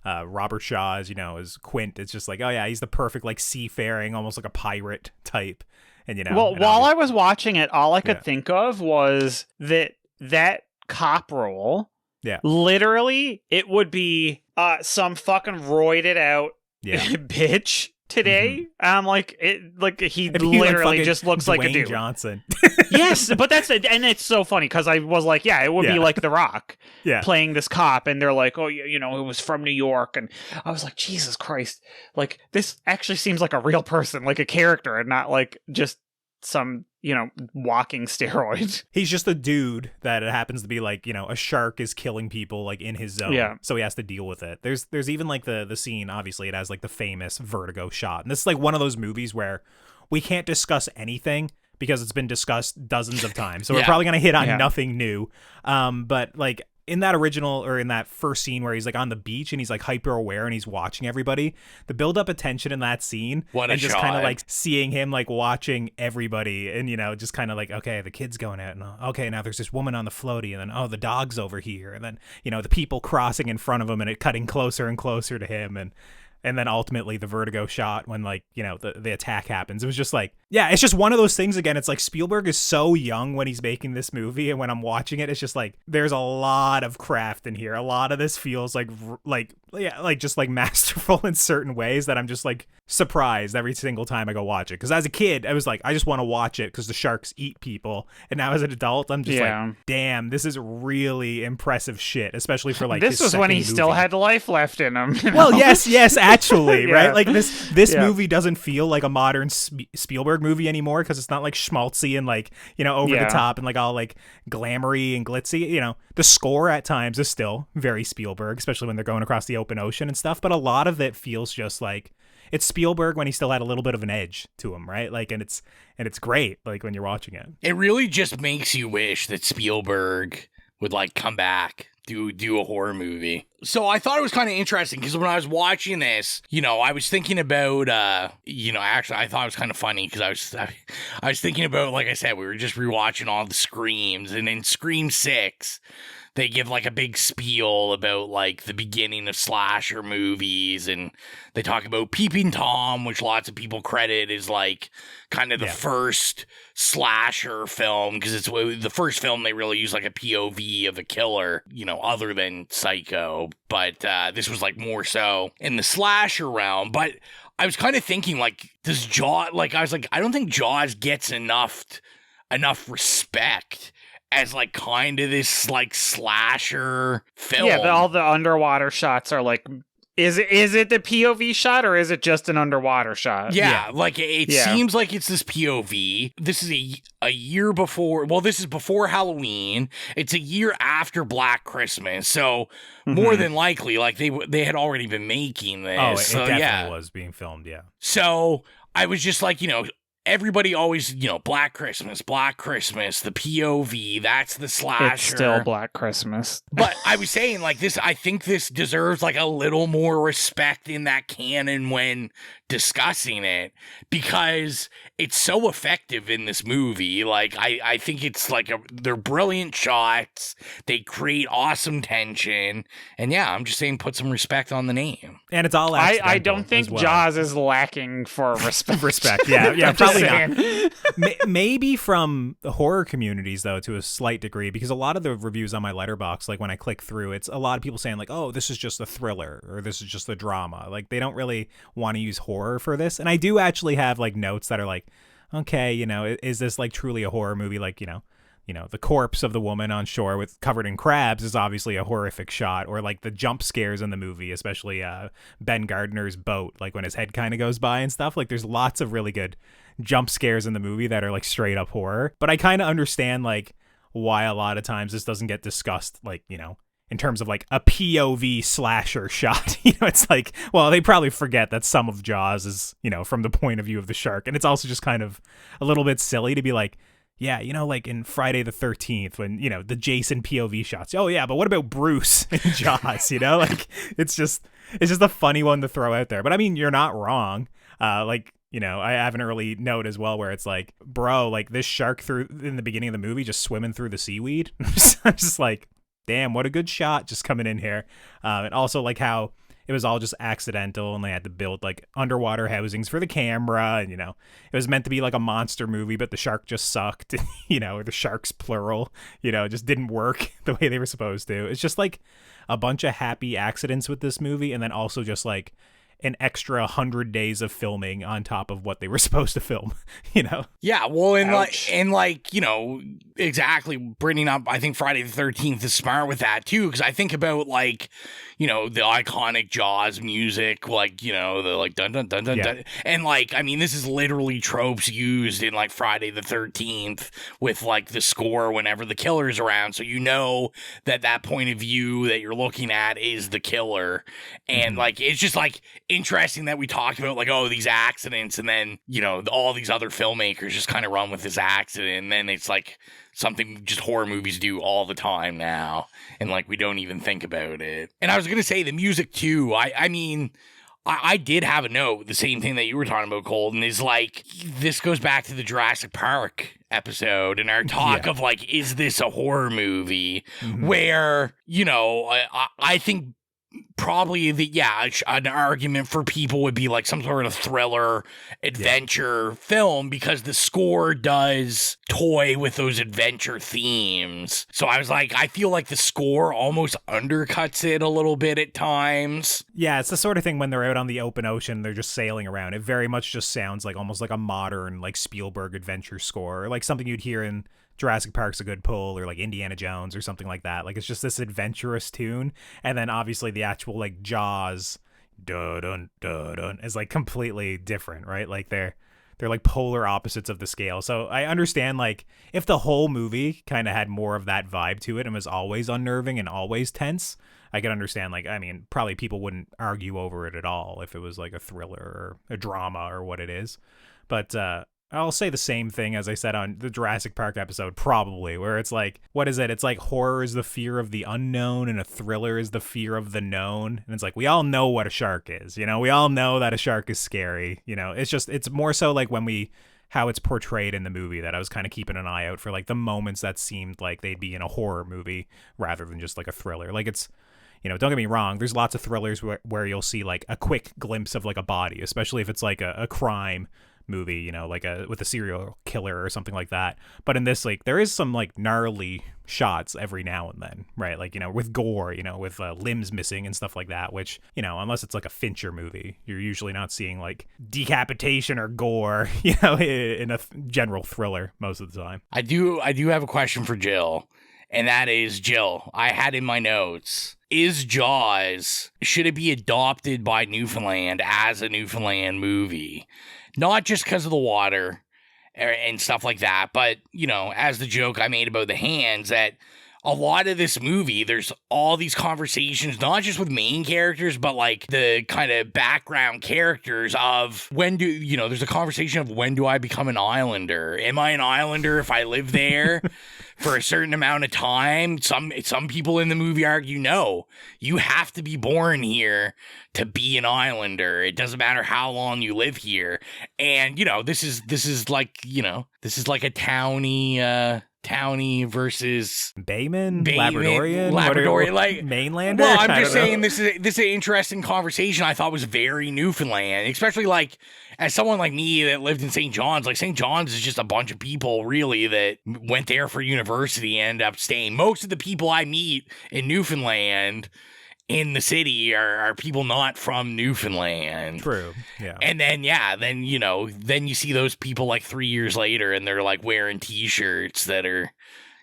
Robert Shaw is Quint. It's just like, oh yeah, he's the perfect like seafaring, almost like a pirate type. And well, while I was watching it, all I could think of was that cop role. Yeah, literally, it would be some fucking roided out bitch today. I'm like, he It'd be literally fucking just looks like a Dwayne dude. Johnson. Yes, but and it's so funny because I was like, yeah, it would be like The Rock playing this cop, and they're like, oh, you know, it was from New York, and I was like, Jesus Christ, like this actually seems like a real person, like a character, and not like just some, you know, walking steroid. He's just a dude that it happens to be like, you know, a shark is killing people like in his zone. Yeah. So he has to deal with it. There's even like the scene, obviously it has like the famous vertigo shot. And this is like one of those movies where we can't discuss anything because it's been discussed dozens of times. So we're probably going to hit on nothing new. But like in that original, or in that first scene where he's like on the beach and he's like hyper aware and he's watching everybody, the build up attention in that scene, and just kind of like seeing him like watching everybody, and you know, just kind of like, okay, the kid's going out, and okay, now there's this woman on the floaty, and then oh, the dog's over here, and then, you know, the people crossing in front of him and it cutting closer and closer to him, and then ultimately the vertigo shot when, like, you know, the attack happens. It was just like, yeah, it's just one of those things. Again, it's like Spielberg is so young when he's making this movie, and when I'm watching it, it's just like there's a lot of craft in here. A lot of this feels like just like masterful in certain ways that I'm just like surprised every single time I go watch it. Because as a kid, I was like, I just want to watch it because the sharks eat people, and now as an adult, I'm just like, damn, this is really impressive shit, especially for like this was when he movie. Still had life left in him. You know? Well, yes, actually, right? Like this movie doesn't feel like a modern Spielberg movie anymore because it's not like schmaltzy and like, you know, over the top and like all like glamoury and glitzy. You know, the score at times is still very Spielberg, especially when they're going across the open ocean and stuff. But a lot of it feels just like it's Spielberg when he still had a little bit of an edge to him, right? Like, and it's great, like when you're watching it. It really just makes you wish that Spielberg would like come back, do a horror movie. So I thought it was kind of interesting because when I was watching this, you know, I was thinking about, you know, actually I thought it was kind of funny because I was thinking about, like I said, we were just rewatching all the Screams, and in Scream 6, they give like a big spiel about like the beginning of slasher movies, and they talk about Peeping Tom, which lots of people credit as like kind of the first slasher film, because it's the first film they really use like a POV of a killer, you know, other than Psycho. But this was like more so in the slasher realm. But I was kind of thinking, like, does Jaws, like, I was like, I don't think Jaws gets enough respect as like kind of this like slasher film. Yeah, all the underwater shots are like, is it the POV shot or is it just an underwater shot? Yeah. Like it seems like it's this POV. This is a year before. Well, this is before Halloween. It's a year after Black Christmas. So more than likely, like they had already been making this. Oh, it so, definitely was being filmed. Yeah. So I was just like, you know, everybody always, you know, Black Christmas, the POV, that's the slasher. It's still Black Christmas. But I was saying, like, this, I think this deserves, like, a little more respect in that canon when discussing it, because it's so effective in this movie. Like, I think it's, like, they're brilliant shots. They create awesome tension. And, yeah, I'm just saying put some respect on the name. And it's all I don't think Jaws is lacking for respect. Yeah, probably not. Maybe from the horror communities, though, to a slight degree, because a lot of the reviews on my Letterboxd, like when I click through, it's a lot of people saying like, oh, this is just a thriller, or this is just a drama. Like, they don't really want to use horror for this. And I do actually have like notes that are like, okay, you know, is this like truly a horror movie? Like, you know, the corpse of the woman on shore with covered in crabs is obviously a horrific shot, or like the jump scares in the movie, especially Ben Gardner's boat, like when his head kind of goes by and stuff. Like, there's lots of really good jump scares in the movie that are like straight up horror. But I kind of understand like why a lot of times this doesn't get discussed, like, you know, in terms of like a POV slasher shot. You know, it's like, well, they probably forget that some of Jaws is, you know, from the point of view of the shark. And it's also just kind of a little bit silly to be like, yeah, you know, like in Friday the 13th when, you know, the Jason POV shots. Oh, yeah, but what about Bruce in Jaws? You know, like it's just a funny one to throw out there. But I mean, you're not wrong. Like, you know, I have an early note as well where it's like, bro, like this shark through in the beginning of the movie just swimming through the seaweed. I'm just like, damn, what a good shot just coming in here. And also like how it was all just accidental and they had to build like underwater housings for the camera. And, you know, it was meant to be like a monster movie, but the shark just sucked, you know, or the sharks plural, you know, just didn't work the way they were supposed to. It's just like a bunch of happy accidents with this movie. And then also just like an extra 100 days of filming on top of what they were supposed to film, you know? Yeah, well, and exactly, bringing up, I think Friday the 13th is smart with that, too, because I think about, like, you know, the iconic Jaws music, like, you know, the, like, dun, dun, dun, dun, dun, and, like, I mean, this is literally tropes used in, like, Friday the 13th with, like, the score whenever the killer's around, so you know that point of view that you're looking at is the killer, and, like, it's just, like, interesting that we talked about, like, oh, these accidents, and then, you know, all these other filmmakers just kind of run with this accident, and then it's, like, something just horror movies do all the time now, and, like, we don't even think about it. And I was gonna say, the music, too, I mean, I did have a note, the same thing that you were talking about, Colton, is, like, this goes back to the Jurassic Park episode and our talk of, like, is this a horror movie? Where, you know, I think probably an argument for people would be like some sort of thriller adventure film, because the score does toy with those adventure themes. So I was like, I feel like the score almost undercuts it a little bit at times. Yeah, it's the sort of thing when they're out on the open ocean, they're just sailing around. It very much just sounds like almost like a modern, like, Spielberg adventure score, or like something you'd hear in Jurassic Park's a good pull, or like Indiana Jones or something like that. Like, it's just this adventurous tune, and then obviously the actual, like, Jaws dun dun dun is like completely different, right? Like they're like polar opposites of the scale. So I understand, like, if the whole movie kind of had more of that vibe to it and was always unnerving and always tense, I could understand, like, I mean, probably people wouldn't argue over it at all if it was like a thriller or a drama or what it is. But I'll say the same thing as I said on the Jurassic Park episode, probably, where it's like, what is it? It's like horror is the fear of the unknown and a thriller is the fear of the known. And it's like, we all know what a shark is, you know? We all know that a shark is scary, you know? It's just, it's more so like how it's portrayed in the movie that I was kind of keeping an eye out for, like, the moments that seemed like they'd be in a horror movie rather than just like a thriller. Like, it's, you know, don't get me wrong, there's lots of thrillers where you'll see like a quick glimpse of like a body, especially if it's like a crime movie, you know, like with a serial killer or something like that. But in this, like, there is some like gnarly shots every now and then, right? Like, you know, with gore, you know, with limbs missing and stuff like that, which, you know, unless it's like a Fincher movie, you're usually not seeing like decapitation or gore, you know, in a general thriller most of the time. I do have a question for Jill, and that is, Jill, I had in my notes, is Jaws, should it be adopted by Newfoundland as a Newfoundland movie? Not just because of the water and stuff like that, but, you know, as the joke I made about the hands, that a lot of this movie, there's all these conversations, not just with main characters, but like the kind of background characters of there's a conversation of when do I become an islander? Am I an islander if I live there for a certain amount of time? Some people in the movie argue, no, you have to be born here to be an islander. It doesn't matter how long you live here. And, you know, this is like a townie versus Bayman, Labradorian, like mainlander. Well, I'm just saying this is an interesting conversation. I thought was very Newfoundland, especially like as someone like me that lived in St. John's. Like, St. John's is just a bunch of people really that went there for university and end up staying. Most of the people I meet in Newfoundland in the city are people not from Newfoundland. True. Yeah. And then, then you see those people like 3 years later and they're like wearing t-shirts that are,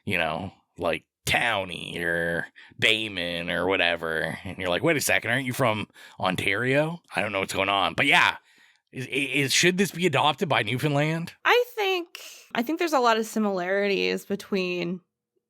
you know, like Townie or Bayman or whatever. And you're like, wait a second, aren't you from Ontario? I don't know what's going on. But yeah, should this be adopted by Newfoundland? I think there's a lot of similarities between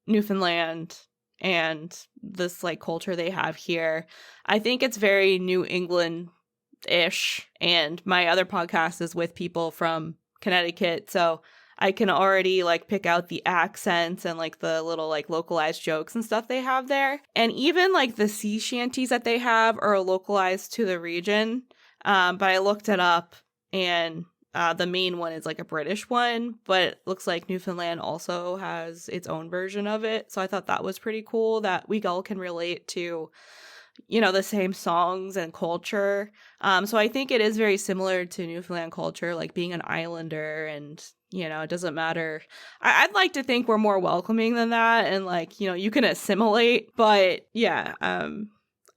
Newfoundland and this like culture they have here. I think it's very New England-ish, and my other podcast is with people from Connecticut, so I can already like pick out the accents and like the little like localized jokes and stuff they have there. And even like the sea shanties that they have are localized to the region. But I looked it up, and the main one is like a British one, but it looks like Newfoundland also has its own version of it. So I thought that was pretty cool that we all can relate to, you know, the same songs and culture. So I think it is very similar to Newfoundland culture, like being an islander, and, you know, it doesn't matter. I'd like to think we're more welcoming than that, and like, you know, you can assimilate. But yeah,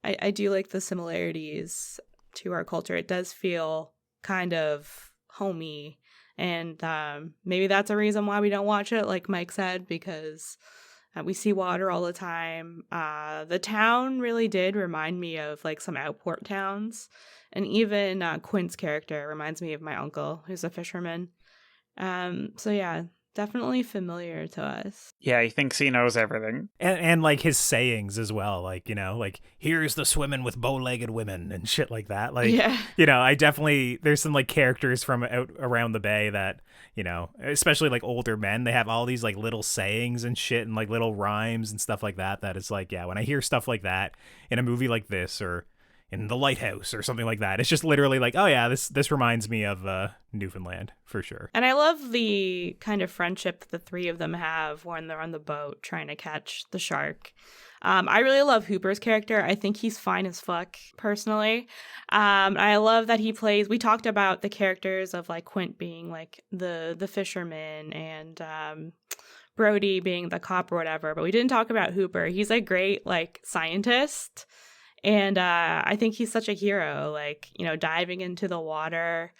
I do like the similarities. to our culture. It does feel kind of homey, and maybe that's a reason why we don't watch it, like Mike said, because we see water all the time. The town really did remind me of like some outport towns, and even Quint's character reminds me of my uncle, who's a fisherman. So yeah, definitely familiar to us. Yeah, he thinks he knows everything. And like his sayings as well, like, you know, like, here's the swimming with bow-legged women and shit like that. Like, yeah. You know, there's some like characters from out around the bay that, you know, especially like older men, they have all these like little sayings and shit and like little rhymes and stuff like that. That is like, yeah, when I hear stuff like that in a movie like this or in The Lighthouse or something like that, it's just literally like, oh yeah, this reminds me of Newfoundland for sure. And I love the kind of friendship that the three of them have when they're on the boat trying to catch the shark. I really love Hooper's character. I think he's fine as fuck, personally. I love that he plays, we talked about the characters of like Quint being like the fisherman and Brody being the cop or whatever, but we didn't talk about Hooper. He's a great like scientist. And I think he's such a hero, like, you know, diving into the water.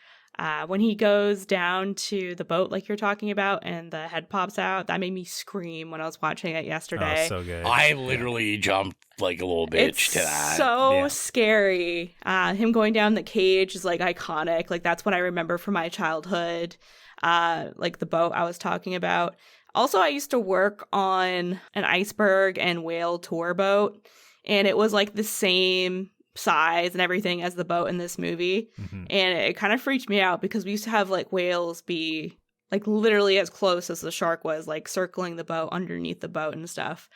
When he goes down to the boat like you're talking about and the head pops out, that made me scream when I was watching it yesterday. Oh, so good. I literally jumped like a little bitch to that. So scary. Him going down the cage is like iconic. Like that's what I remember from my childhood. Like the boat I was talking about. Also, I used to work on an iceberg and whale tour boat. And it was like the same size and everything as the boat in this movie. Mm-hmm. And it kind of freaked me out because we used to have like whales be like literally as close as the shark was, like circling the boat, underneath the boat and stuff.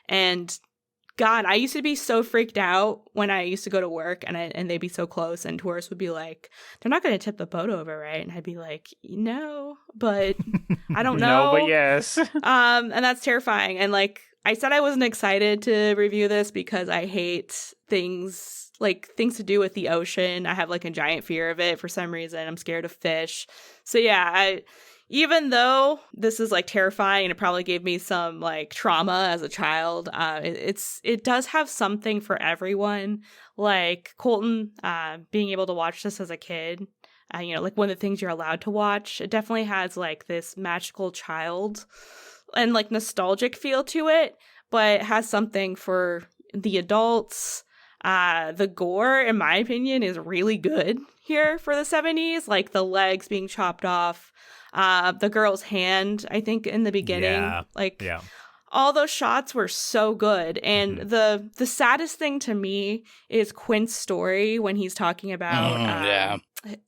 And God, I used to be so freaked out when I used to go to work and they'd be so close and tourists would be like, they're not going to tip the boat over, right? And I'd be like, no, but I don't know. No, but yes. And that's terrifying. And like, I said I wasn't excited to review this because I hate things to do with the ocean. I have like a giant fear of it for some reason. I'm scared of fish. So yeah, even though this is like terrifying and it probably gave me some like trauma as a child, it does have something for everyone. Like Colton being able to watch this as a kid, you know, like one of the things you're allowed to watch. It definitely has like this magical child and like nostalgic feel to it, but it has something for the adults. The gore, in my opinion, is really good here for the 70s, like the legs being chopped off, the girl's hand, I think in the beginning, all those shots were so good. And the saddest thing to me is Quint's story when he's talking about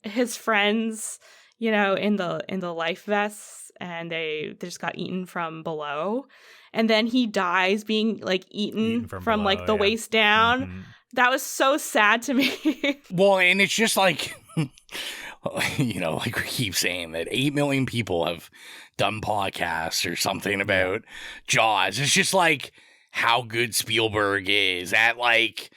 his friends, you know, in the life vests. And they just got eaten from below. And then he dies being like eaten from below, like the waist down. Mm-hmm. That was so sad to me. Well, and it's just like, you know, like we keep saying that 8 million people have done podcasts or something about Jaws. It's just like how good Spielberg is at like,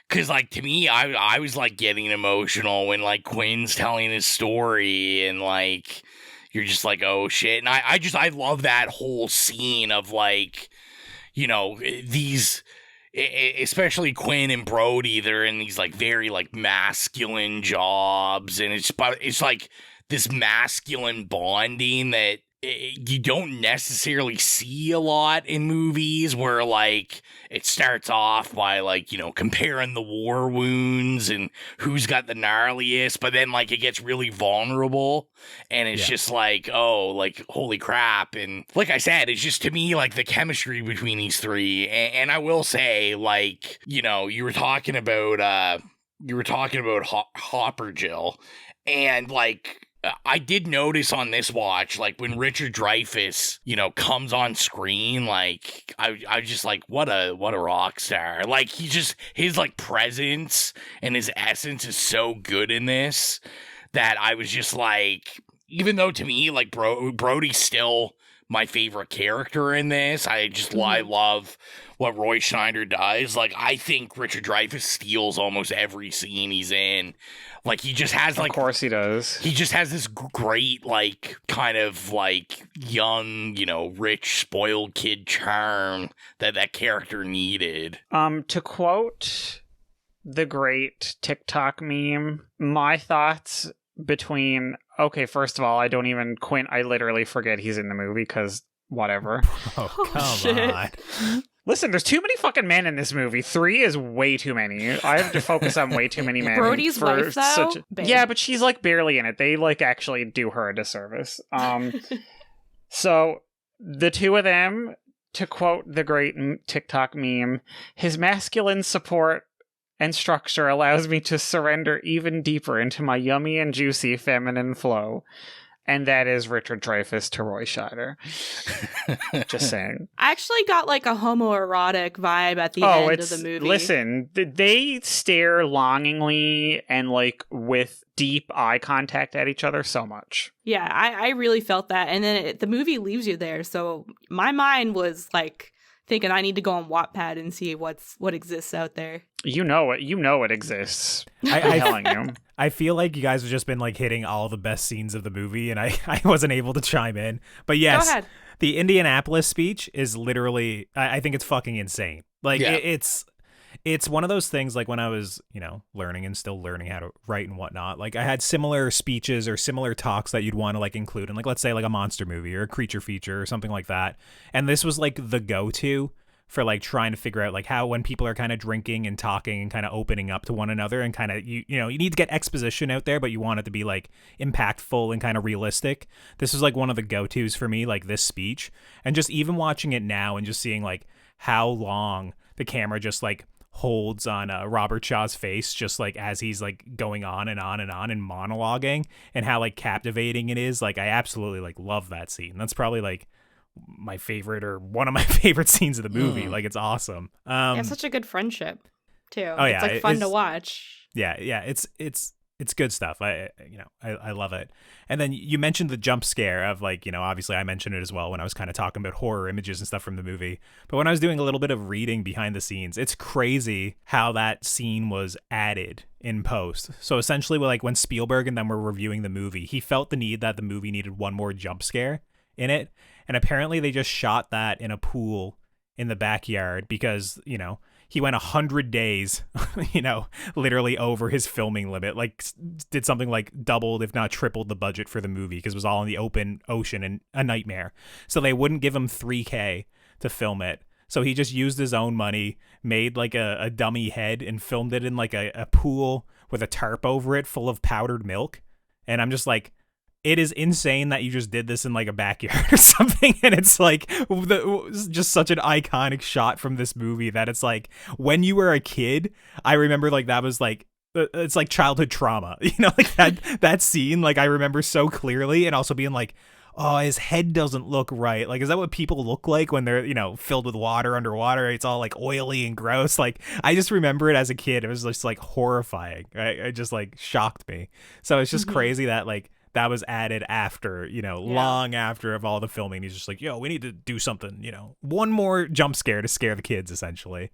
because like to me, I was like getting emotional when like Quinn's telling his story and like, you're just like, oh shit. And I love that whole scene of like, you know, these, especially Quinn and Brody, they're in these like very like masculine jobs. And it's like this masculine bonding that you don't necessarily see a lot in movies where like it starts off by like, you know, comparing the war wounds and who's got the gnarliest, but then like it gets really vulnerable and it's just like, oh, like holy crap. And like I said, it's just to me like the chemistry between these three. And I will say, like, you know, you were talking about Hopper Jill, and like I did notice on this watch, like when Richard Dreyfuss, you know, comes on screen, like I just like, what a rock star. Like his like presence and his essence is so good in this that I was just like, even though to me, like Brody's still my favorite character in this. I love what Roy Schneider does. Like, I think Richard Dreyfuss steals almost every scene he's in. Like, he just has, like... Of course he does. He just has this great, like, kind of, like, young, you know, rich, spoiled kid charm that character needed. To quote the great TikTok meme, my thoughts between, okay, first of all, I literally forget he's in the movie because whatever. Oh, come on. Listen, there's too many fucking men in this movie. 3 is way too many. I have to focus on way too many men. Brody's wife, though? Yeah, but she's like barely in it. They like actually do her a disservice. So the two of them, to quote the great TikTok meme, his masculine support and structure allows me to surrender even deeper into my yummy and juicy feminine flow. And that is Richard Dreyfuss to Roy Scheider. Just saying. I actually got like a homoerotic vibe at the end of the movie. Listen, they stare longingly and like with deep eye contact at each other so much. Yeah, I really felt that. And then the movie leaves you there. So my mind was like thinking I need to go on Wattpad and see what exists out there. You know it exists. I'm telling you. I feel like you guys have just been like hitting all the best scenes of the movie, and I wasn't able to chime in. But yes, go ahead. The Indianapolis speech is literally, I think it's fucking insane. Like it's one of those things, like when I was, learning and still learning how to write and whatnot, like I had similar speeches or similar talks that you'd want to like include in, like, let's say like a monster movie or a creature feature or something like that. And this was like the go-to for like trying to figure out like how, when people are kind of drinking and talking and kind of opening up to one another and kind of, you need to get exposition out there, but you want it to be like impactful and kind of realistic. This is like one of the go-tos for me, like this speech. And just even watching it now and just seeing like how long the camera just like holds on Robert Shaw's face, just like as he's like going on and on and on and monologuing, and how like captivating it is. Like I absolutely like love that scene. That's probably like my favorite or one of my favorite scenes of the movie. Like it's awesome. It's such a good friendship too. Oh yeah, it's like fun to watch. Yeah, it's good stuff. I love it. And then you mentioned the jump scare of like, obviously I mentioned it as well when I was kind of talking about horror images and stuff from the movie. But when I was doing a little bit of reading behind the scenes, it's crazy how that scene was added in post. So essentially, like when Spielberg and them were reviewing the movie, he felt the need that the movie needed one more jump scare in it. And apparently they just shot that in a pool in the backyard because, he went 100 days, literally over his filming limit, like did something like doubled, if not tripled the budget for the movie because it was all in the open ocean and a nightmare. So they wouldn't give him $3,000 to film it. So he just used his own money, made like a dummy head and filmed it in like a pool with a tarp over it full of powdered milk. And I'm just like, it is insane that you just did this in like a backyard or something. And it's like just such an iconic shot from this movie that it's like when you were a kid, I remember like that was like, it's like childhood trauma, like that scene. Like I remember so clearly, and also being like, oh, his head doesn't look right. Like, is that what people look like when they're, filled with water underwater? It's all like oily and gross. Like, I just remember it as a kid. It was just like horrifying. Right? It just like shocked me. So it's just crazy that like, that was added after, long after of all the filming. He's just like, yo, we need to do something, one more jump scare to scare the kids, essentially.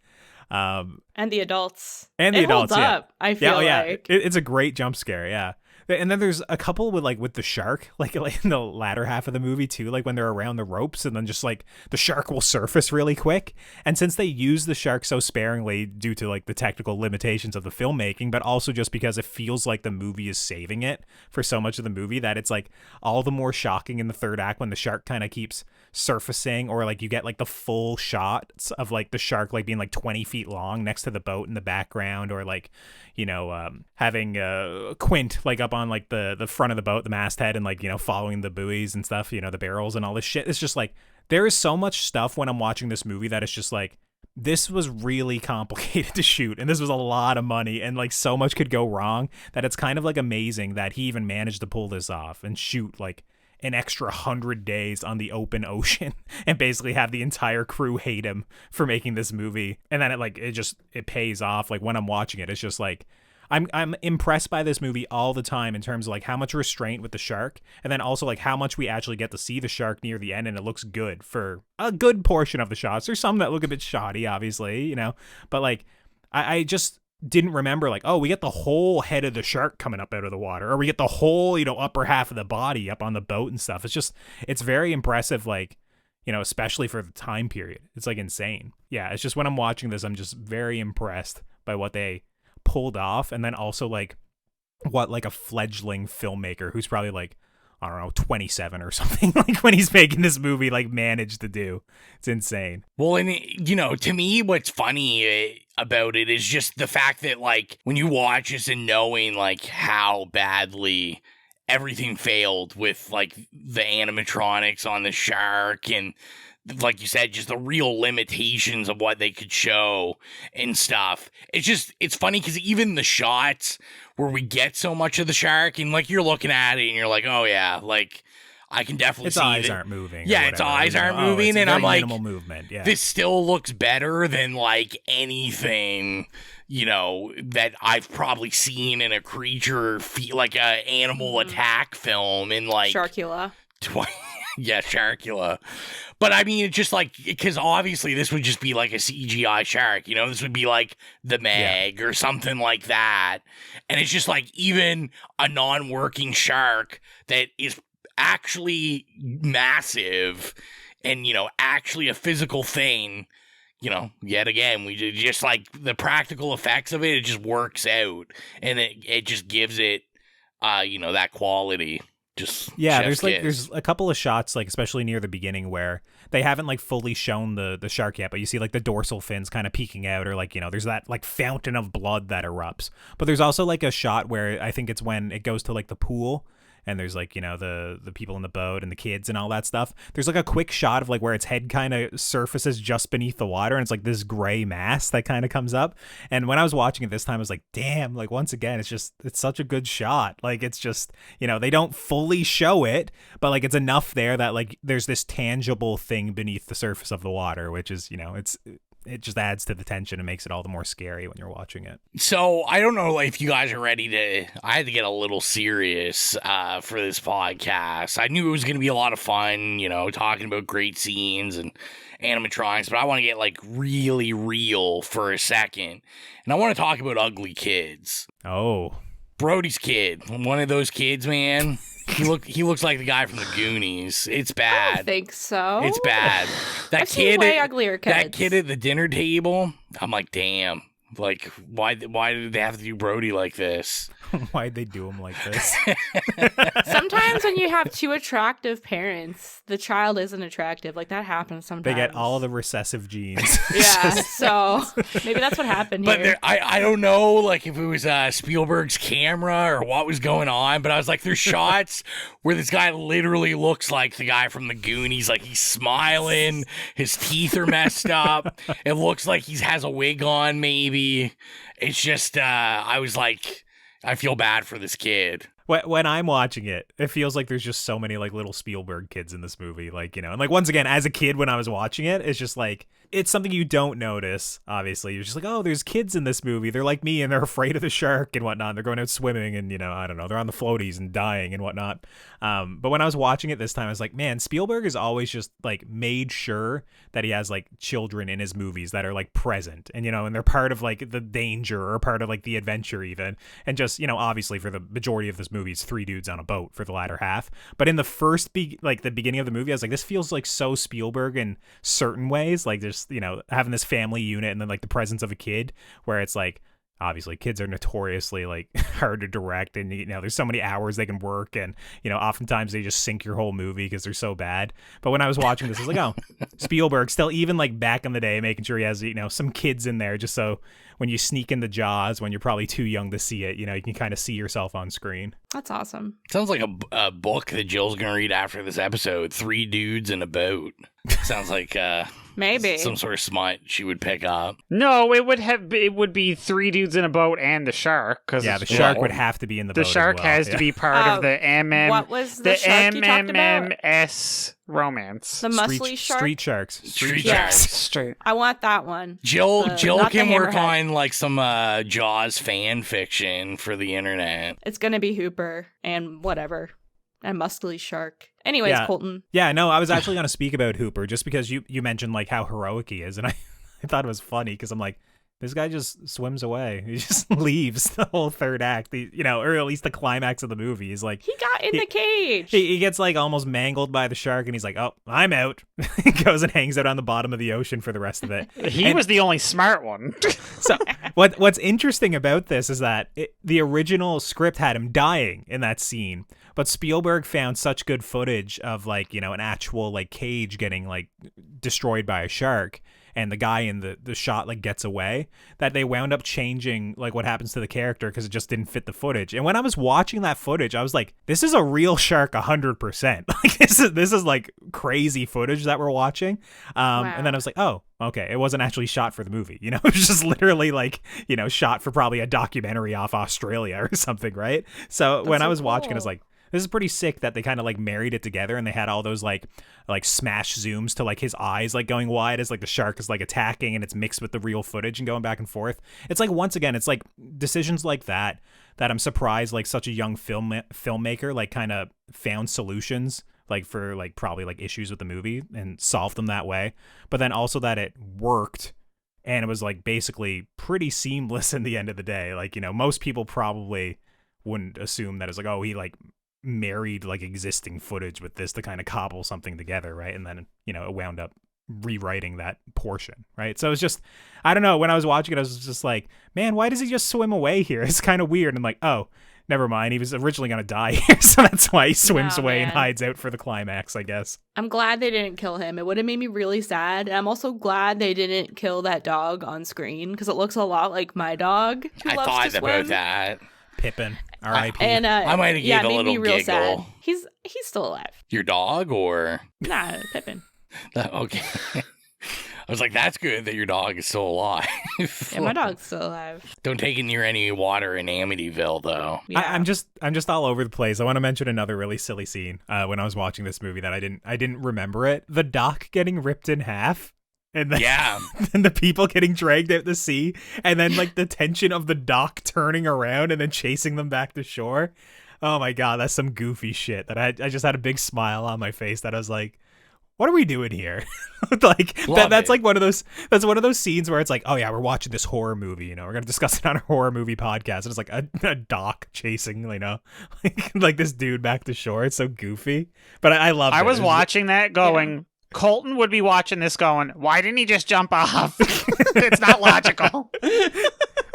And the adults. And the it adults, holds yeah. up, I feel like. It's a great jump scare, yeah. And then there's a couple with the shark, like in the latter half of the movie too, like when they're around the ropes and then just like the shark will surface really quick. And since they use the shark so sparingly due to like the technical limitations of the filmmaking, but also just because it feels like the movie is saving it for so much of the movie, that it's like all the more shocking in the third act when the shark kind of keeps surfacing, or like you get like the full shots of like the shark like being like 20 feet long next to the boat in the background, or like, having Quint like up on like the front of the boat, the masthead, and like, following the buoys and stuff, the barrels and all this shit. It's just like, there is so much stuff when I'm watching this movie that it's just like, this was really complicated to shoot, and this was a lot of money, and like so much could go wrong that it's kind of like amazing that he even managed to pull this off and shoot like an extra 100 days on the open ocean and basically have the entire crew hate him for making this movie. And then it pays off. Like when I'm watching it, it's just like, I'm impressed by this movie all the time in terms of like how much restraint with the shark, and then also like how much we actually get to see the shark near the end, and it looks good for a good portion of the shots. There's some that look a bit shoddy, obviously, but like I just didn't remember like, oh, we get the whole head of the shark coming up out of the water, or we get the whole, upper half of the body up on the boat and stuff. It's very impressive, like, especially for the time period. It's like insane. Yeah, it's just when I'm watching this, I'm just very impressed by what they pulled off, and then also like what like a fledgling filmmaker who's probably like, I don't know, 27 or something, like when he's making this movie, like managed to do. It's insane. Well, and you know, to me, what's funny about it is just the fact that like when you watch this and knowing like how badly everything failed with like the animatronics on the shark and, like you said, just the real limitations of what they could show and stuff. It's funny because even the shots where we get so much of the shark and like you're looking at it and you're like, oh yeah, like I can definitely see eyes aren't moving. Yeah, its eyes aren't moving, and I'm like, minimal movement. Yeah, this still looks better than like anything, you know, that I've probably seen in a creature like a animal attack film in like Sharkula. Yeah, Sharkula. But I mean, it's just like, because obviously this would just be like a CGI shark, you know, this would be like the Meg or something like that. And it's just like even a non-working shark that is actually massive and, you know, actually a physical thing, you know, yet again, we just like the practical effects of it just works out and it just gives it, you know, that quality. There's a couple of shots, like especially near the beginning, where they haven't like fully shown the shark yet, but you see like the dorsal fins kind of peeking out, or like, you know, there's that like fountain of blood that erupts. But there's also like a shot where I think it's when it goes to like the pool and there's like, you know, the people in the boat and the kids and all that stuff. There's like a quick shot of like where its head kind of surfaces just beneath the water, and it's like this gray mass that kind of comes up. And when I was watching it this time, I was like, damn, like once again, it's such a good shot. Like it's just, you know, they don't fully show it, but like it's enough there that like there's this tangible thing beneath the surface of the water, which is, you know, it just adds to the tension and makes it all the more scary when you're watching it. So I don't know if you guys are ready I had to get a little serious for this podcast. I knew it was going to be a lot of fun, you know, talking about great scenes and animatronics, but I want to get like really real for a second. And I want to talk about ugly kids. Oh. Brody's kid. One of those kids, man. He looks like the guy from the Goonies. It's bad. I don't think so. It's bad. I've seen way uglier kids. That kid at the dinner table, I'm like, damn. Like, why did they have to do Brody like this? Why'd they do him like this? Sometimes when you have two attractive parents, the child isn't attractive. Like, that happens sometimes. They get all the recessive genes. Yeah, so maybe that's what happened here. But I don't know, like, if it was Spielberg's camera or what was going on, but I was like, there's shots where this guy literally looks like the guy from the Goonies. Like, he's smiling, his teeth are messed up, it looks like he has a wig on, maybe. It's just, I was like, I feel bad for this kid. When I'm watching it, it feels like there's just so many like little Spielberg kids in this movie, like, you know, and like once again, as a kid when I was watching it, it's just like, it's something you don't notice. Obviously, you're just like, oh, there's kids in this movie. They're like me and they're afraid of the shark and whatnot. They're going out swimming and, you know, I don't know, they're on the floaties and dying and whatnot. But when I was watching it this time, I was like, man, Spielberg has always just like made sure that he has like children in his movies that are like present and, you know, and they're part of like the danger or part of like the adventure even. And just, you know, obviously for the majority of this movie, it's three dudes on a boat for the latter half. But in the first, the beginning of the movie, I was like, this feels like so Spielberg in certain ways, like just, you know, having this family unit and then like the presence of a kid where it's like, obviously kids are notoriously like hard to direct and, you know, there's so many hours they can work and, you know, oftentimes they just sink your whole movie because they're so bad. But when I was watching this, I was like, oh, Spielberg still, even like back in the day, making sure he has, you know, some kids in there just so when you sneak into Jaws when you're probably too young to see it, you know, you can kind of see yourself on screen. That's awesome. Sounds like a book that Jill's gonna read after this episode. 3 dudes in a boat. Sounds like maybe some sort of smut she would pick up. No, it would be 3 dudes in a boat and the shark. Yeah, the shark would have to be in the boat. The shark has to be part of the what was the shark you talked about? MMS romance. The muscly shark? Street sharks. Street sharks. Street. I want that one. Jill can work on like some Jaws fan fiction for the internet. It's gonna be Hooper and whatever. And muscly shark. Anyways, yeah. Colton. Yeah, no, I was actually going to speak about Hooper just because you mentioned like how heroic he is. And I thought it was funny because I'm like, This guy just swims away. He just leaves the whole third act, or at least the climax of the movie. He's like, he got in the cage. He gets like almost mangled by the shark, and he's like, "Oh, I'm out." He goes and hangs out on the bottom of the ocean for the rest of it. He was the only smart one. So what's interesting about this is that the original script had him dying in that scene, but Spielberg found such good footage of like, an actual like cage getting like destroyed by a shark, and the guy in the shot like gets away, that they wound up changing like what happens to the character because it just didn't fit the footage. And when I was watching that footage, I was like, this is a real shark 100%. Like this is like crazy footage that we're watching. Wow. And then I was like, oh, okay, it wasn't actually shot for the movie. It was just literally like, shot for probably a documentary off Australia or something, right? So when I was watching, I was like, this is pretty sick that they kind of like married it together, and they had all those like smash zooms to like his eyes like going wide as like the shark is like attacking, and it's mixed with the real footage and going back and forth. It's like, once again, it's like decisions like that I'm surprised like such a young filmmaker like kind of found solutions like for like probably like issues with the movie and solved them that way. But then also that it worked, and it was like basically pretty seamless in the end of the day. Like, most people probably wouldn't assume that it's like, oh, he like married like existing footage with this to kind of cobble something together, right? And then it wound up rewriting that portion, right? So it's just, I don't know, when I was watching it I was just like, man, why does he just swim away here? It's kind of weird. And I'm like, oh, never mind, he was originally gonna die here, so that's why he swims away and hides out for the climax, I guess. I'm glad they didn't kill him. It would have made me really sad. And I'm also glad they didn't kill that dog on screen, because it looks a lot like my dog who I loves thought to swim. about that. Pippin, R.I.P. And I might have gave a little real giggle. sad. He's still alive. Your dog, or Nah, Pippin. Okay. I was like, that's good that your dog is still alive. Yeah, my dog's still alive. Don't take it near any water in Amityville, though. Yeah. I'm just all over the place. I want to mention another really silly scene when I was watching this movie that I didn't remember it. The dock getting ripped in half. And then, and the people getting dragged out to sea, and then like the tension of the dock turning around and then chasing them back to shore. Oh my god, that's some goofy shit that I just had a big smile on my face that I was like, what are we doing here? Like that's like one of those scenes where it's like, oh yeah, we're watching this horror movie, we're gonna discuss it on a horror movie podcast, and it's like a dock chasing, like this dude back to shore. It's so goofy, but I love it. I was watching that going, yeah. Colton would be watching this going, why didn't he just jump off? It's not logical.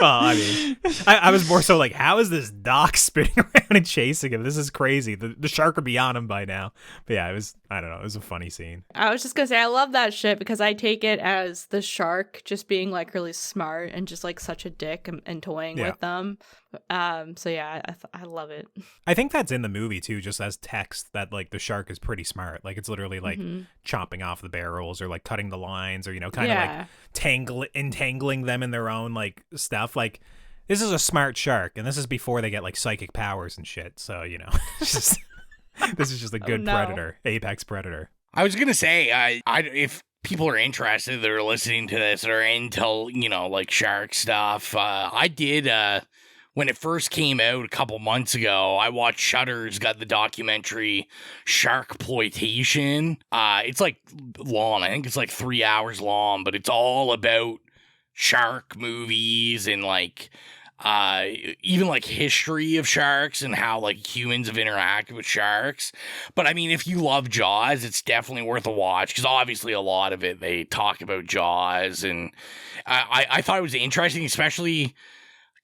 Well, I mean, I was more so like, how is this dock spinning around and chasing him? This is crazy. The shark would be on him by now. But yeah, I don't know, it was a funny scene. I was just gonna say, I love that shit because I take it as the shark just being like really smart and just like such a dick and toying with them. So yeah, I love it. I think that's in the movie too, just as text, that like the shark is pretty smart. Like it's literally like chopping off the barrels or like cutting the lines or kind of like entangling them in their own like stuff. Like this is a smart shark, and this is before they get like psychic powers and shit. So this is just a good predator, apex predator. I was gonna say, if people are interested that are listening to this or into like shark stuff, I did when it first came out a couple months ago, I watched Shudder's got the documentary Sharkploitation. It's like long. I think it's like 3 hours long, but it's all about shark movies and like even like history of sharks and how like humans have interacted with sharks. But I mean, if you love Jaws, it's definitely worth a watch, because obviously a lot of it they talk about Jaws, and I thought it was interesting, especially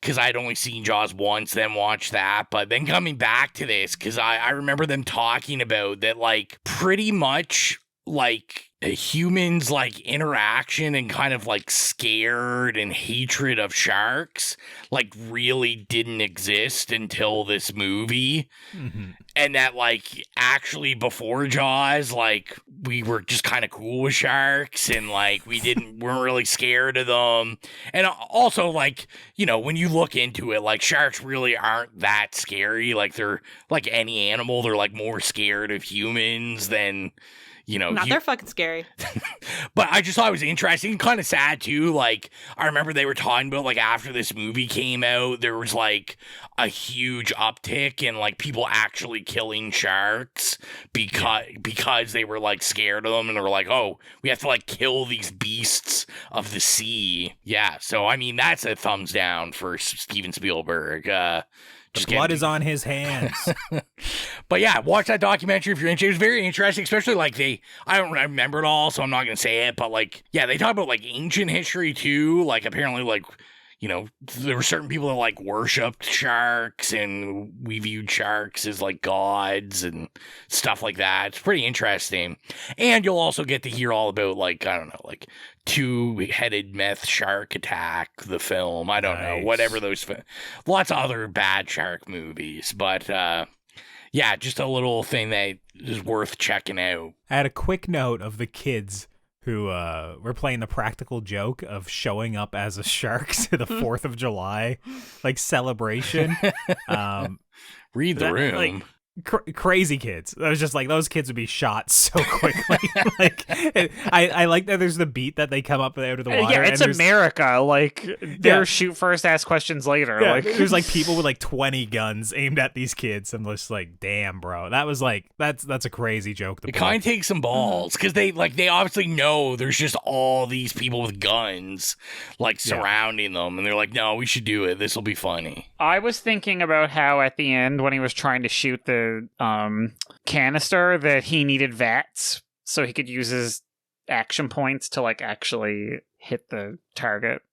because I'd only seen Jaws once, then watched that, but then coming back to this, because I remember them talking about that, like, pretty much, like, humans, like, interaction and kind of, like, scared and hatred of sharks, like, really didn't exist until this movie. Mm-hmm. And that, like, actually before Jaws, like, we were just kind of cool with sharks, and, like, weren't really scared of them. And also, like, when you look into it, like, sharks really aren't that scary. Like, they're like any animal. They're, like, more scared of humans than They're fucking scary. But I just thought it was interesting, kind of sad too. Like, I remember they were talking about, like, after this movie came out, there was like a huge uptick in like people actually killing sharks because they were like scared of them, and they were like, oh, we have to like kill these beasts of the sea. Yeah, so I mean, that's a thumbs down for Steven Spielberg. The blood is on his hands. But yeah, watch that documentary if you're interested. It was very interesting, especially like I don't remember it all, so I'm not going to say it, but like, yeah, they talk about like ancient history too. Like apparently like, there were certain people that like worshipped sharks, and we viewed sharks as like gods and stuff like that. It's pretty interesting. And you'll also get to hear all about like, I don't know, like two-headed meth shark attack, the film. I don't know, whatever those, lots of other bad shark movies. But yeah, just a little thing that is worth checking out. I had a quick note of the kids who were playing the practical joke of showing up as a shark to the 4th of July, like, celebration. Read the room. Like, crazy kids. I was just like, those kids would be shot so quickly. Like, I like that there's the beat that they come up out of the water. Yeah, it's America. Like, they're shoot first, ask questions later. Yeah, like, there's like people with like 20 guns aimed at these kids. I'm just like, damn, bro. That was like, that's a crazy joke. It kind of takes some balls, because they obviously know there's just all these people with guns like surrounding them, and they're like, no, we should do it. This will be funny. I was thinking about how at the end, when he was trying to shoot the canister, that he needed VATS so he could use his action points to like actually hit the target.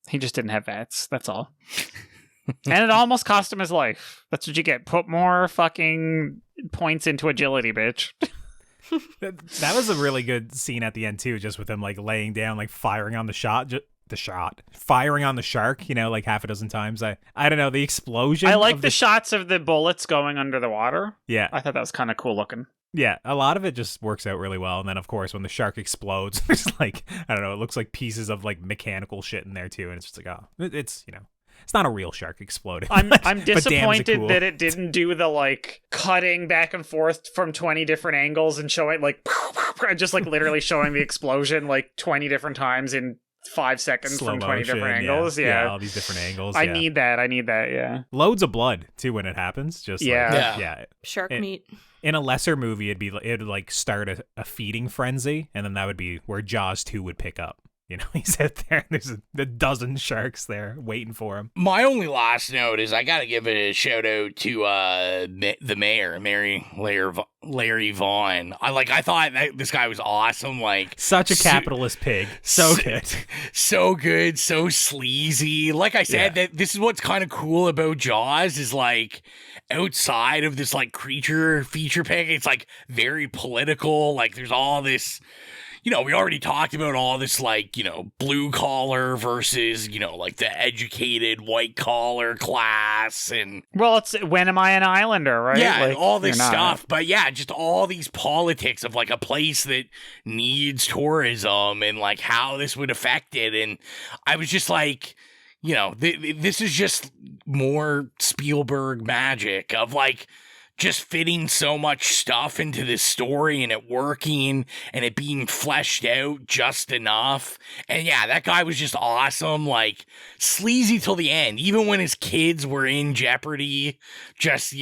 He just didn't have VATS, that's all. And it almost cost him his life. That's what you get. Put more fucking points into agility, bitch. That was a really good scene at the end too, just with him like laying down, like firing on firing on the shark, like half a dozen times. I don't know, the explosion. I like the shots of the bullets going under the water. Yeah, I thought that was kind of cool looking. Yeah, a lot of it just works out really well. And then of course when the shark explodes, there's like, I don't know, it looks like pieces of like mechanical shit in there too, and it's just like, oh, it's it's not a real shark exploding. I'm disappointed that it didn't do the like cutting back and forth from 20 different angles and showing like just like literally showing the explosion like 20 different times in 5 seconds slow from 20 motion, different angles. Yeah, all these different angles. I need that. Yeah, loads of blood too when it happens. Just shark meat. In a lesser movie, it'd like start a feeding frenzy, and then that would be where Jaws 2 would pick up. He's out there, and there's a dozen sharks there waiting for him. My only last note is I got to give a shout out to the mayor, Larry Vaughn. I thought that this guy was awesome. Like, such a capitalist pig. So good. So good. So sleazy. Like I said, that this is what's kind of cool about Jaws is like, outside of this like creature feature pick, it's like very political. Like there's all this, we already talked about all this, like, blue collar versus, like the educated white collar class. And well, it's when am I an islander, right? Yeah, like, all this stuff. But yeah, just all these politics of like a place that needs tourism and like how this would affect it. And I was just like, this is just more Spielberg magic of like, just fitting so much stuff into this story and it working and it being fleshed out just enough. And yeah, that guy was just awesome. Like sleazy till the end, even when his kids were in jeopardy, just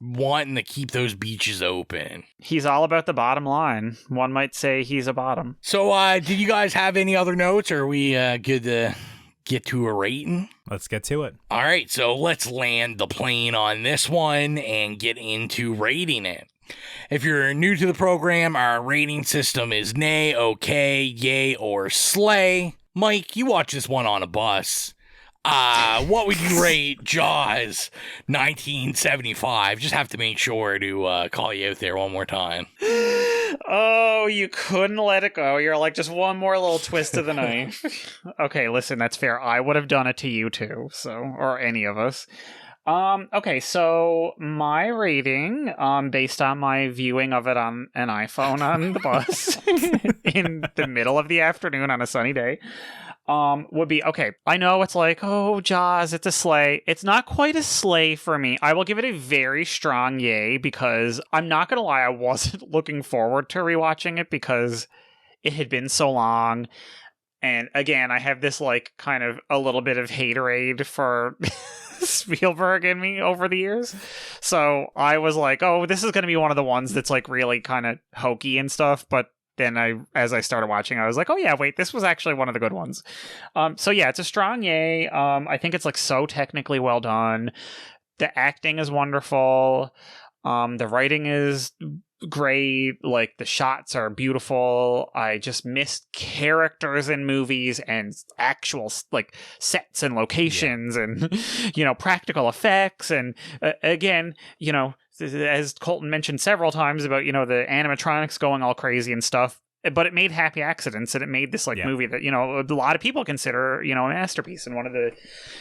wanting to keep those beaches open. He's all about the bottom line. One might say he's a bottom. So, did you guys have any other notes, or are we good to get to a rating? Let's get to it. All right, so let's land the plane on this one and get into rating it. If you're new to the program, our rating system is nay, okay, yay, or slay. Mike, you watch this one on a bus. What would you rate Jaws 1975? Just have to make sure to call you out there one more time. Oh, you couldn't let it go. You're like, just one more little twist of the knife. Okay, listen, that's fair. I would have done it to you too, or any of us. Okay, so my rating, based on my viewing of it on an iPhone on the bus in the middle of the afternoon on a sunny day, would be, okay, I know it's like, oh, Jaws, it's a sleigh. It's not quite a sleigh for me. I will give it a very strong yay, because I'm not going to lie, I wasn't looking forward to rewatching it because it had been so long. And again, I have this like kind of a little bit of haterade for Spielberg in me over the years. So I was like, oh, this is going to be one of the ones that's like really kind of hokey and stuff. But then as I started watching, I was like, oh yeah, wait, this was actually one of the good ones. So yeah, it's a strong yay. I think it's like so technically well done. The acting is wonderful. The writing is great. Like the shots are beautiful. I just miss characters in movies and actual like sets and locations and, you know, practical effects. And again, you know, as Colton mentioned several times about, you know, the animatronics going all crazy and stuff, but it made Happy Accidents, and it made this like movie that, you know, a lot of people consider, you know, a masterpiece and one of the,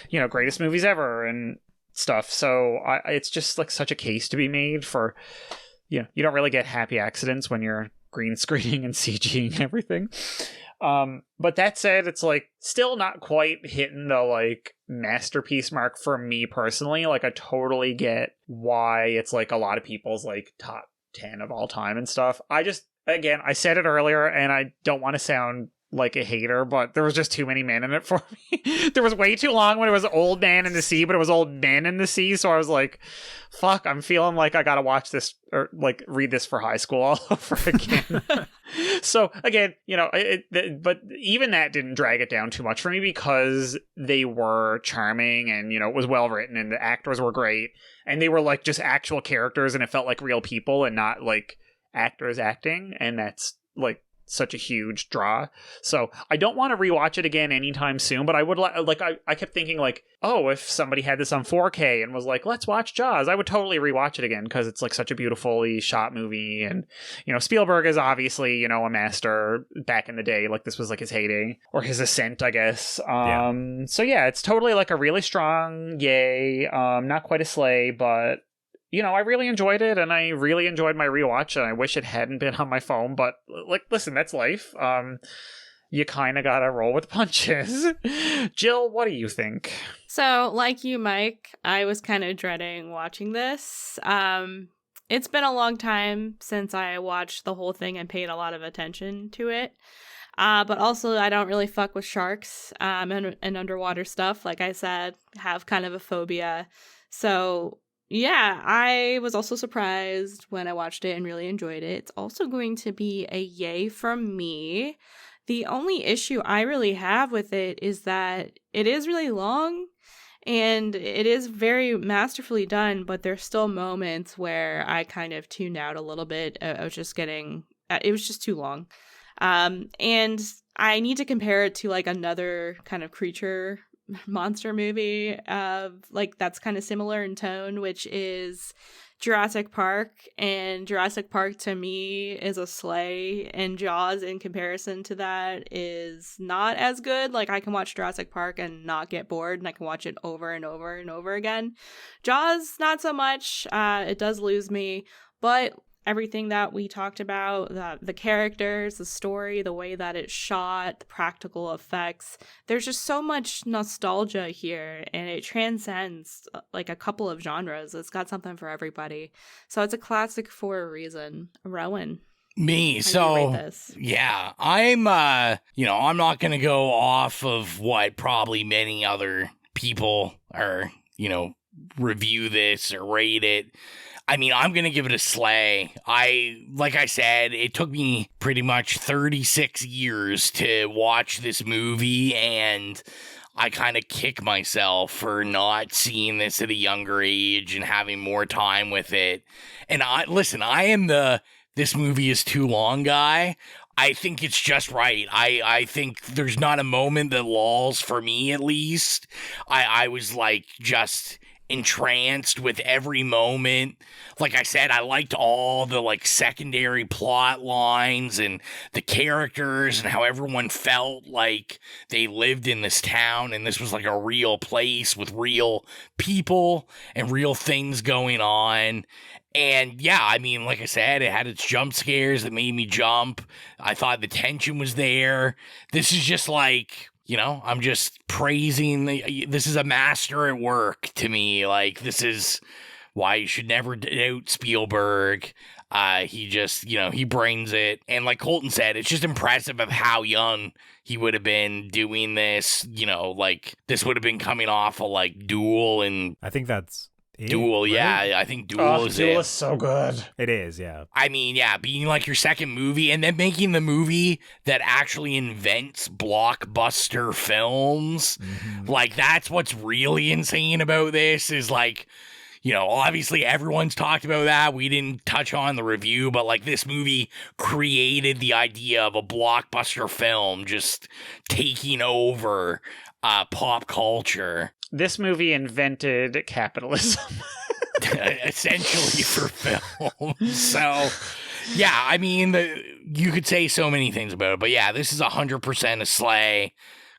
you know, greatest movies ever and stuff. So it's just like such a case to be made for, you know, you don't really get Happy Accidents when you're green screening and CGing everything. But that said, it's like still not quite hitting the like masterpiece mark for me personally. Like I totally get why it's like a lot of people's like top 10 of all time and stuff. Again, I said it earlier and I don't want to sound like a hater, but there was just too many men in it for me. There was way too long when it was Old Man in the Sea, but it was Old Men in the Sea. So I was like, fuck, I'm feeling like I gotta watch this or like read this for high school all over again. So again, you know, but even that didn't drag it down too much for me because they were charming and, you know, it was well written and the actors were great and they were like just actual characters and it felt like real people and not like actors acting. And that's like such a huge draw. So I don't want to rewatch it again anytime soon, but I would like I kept thinking like, oh, if somebody had this on 4K and was like, let's watch Jaws, I would totally rewatch it again because it's like such a beautifully shot movie. And, you know, Spielberg is obviously, you know, a master back in the day. Like this was like his heyday or his ascent, I guess. So yeah, it's totally like a really strong yay. Not quite a sleigh, but you know, I really enjoyed it, and I really enjoyed my rewatch, and I wish it hadn't been on my phone, but, like, listen, that's life. You kind of gotta roll with punches. Jill, what do you think? So, like you, Mike, I was kind of dreading watching this. It's been a long time since I watched the whole thing and paid a lot of attention to it. But also, I don't really fuck with sharks and underwater stuff. Like I said, have kind of a phobia. So yeah, I was also surprised when I watched it and really enjoyed it. It's also going to be a yay from me. The only issue I really have with it is that it is really long and it is very masterfully done, but there's still moments where I kind of tuned out a little bit. I was just getting, it was just too long. And I need to compare it to like another kind of creature monster movie like that's kind of similar in tone, which is Jurassic Park. And Jurassic Park to me is a sleigh, and Jaws in comparison to that is not as good. Like I can watch Jurassic Park and not get bored, and I can watch it over and over and over again. Jaws, not so much. It does lose me, but everything that we talked about, the characters, the story, the way that it's shot, the practical effects, there's just so much nostalgia here, and it transcends like a couple of genres. It's got something for everybody. So it's a classic for a reason. Rowan. Me, so yeah, I'm I'm not gonna go off of what probably many other people are, review this or rate it. I mean, I'm going to give it a sleigh. Like I said, it took me pretty much 36 years to watch this movie, and I kind of kick myself for not seeing this at a younger age and having more time with it. And I am this movie is too long guy. I think it's just right. I think there's not a moment that lulls, for me at least. I was like just entranced with every moment. Like I said, I liked all the like secondary plot lines and the characters and how everyone felt like they lived in this town and this was like a real place with real people and real things going on. And yeah, I mean, like I said, it had its jump scares that made me jump. I thought the tension was there. This is just like, I'm just praising this is a master at work to me. Like, this is why you should never doubt Spielberg. He just, he brings it. And like Colton said, it's just impressive of how young he would have been doing this. Like, this would have been coming off of like Duel and... I think that's... Duel, right? yeah. I think Duel is Duel it. is so good. It is, yeah. I mean, yeah, being like your second movie and then making the movie that actually invents blockbuster films. Mm-hmm. Like, that's what's really insane about this is like... obviously everyone's talked about that. We didn't touch on the review, but like this movie created the idea of a blockbuster film just taking over pop culture. This movie invented capitalism. Essentially for film. So, yeah, I mean, you could say so many things about it, but yeah, this is 100% a sleigh.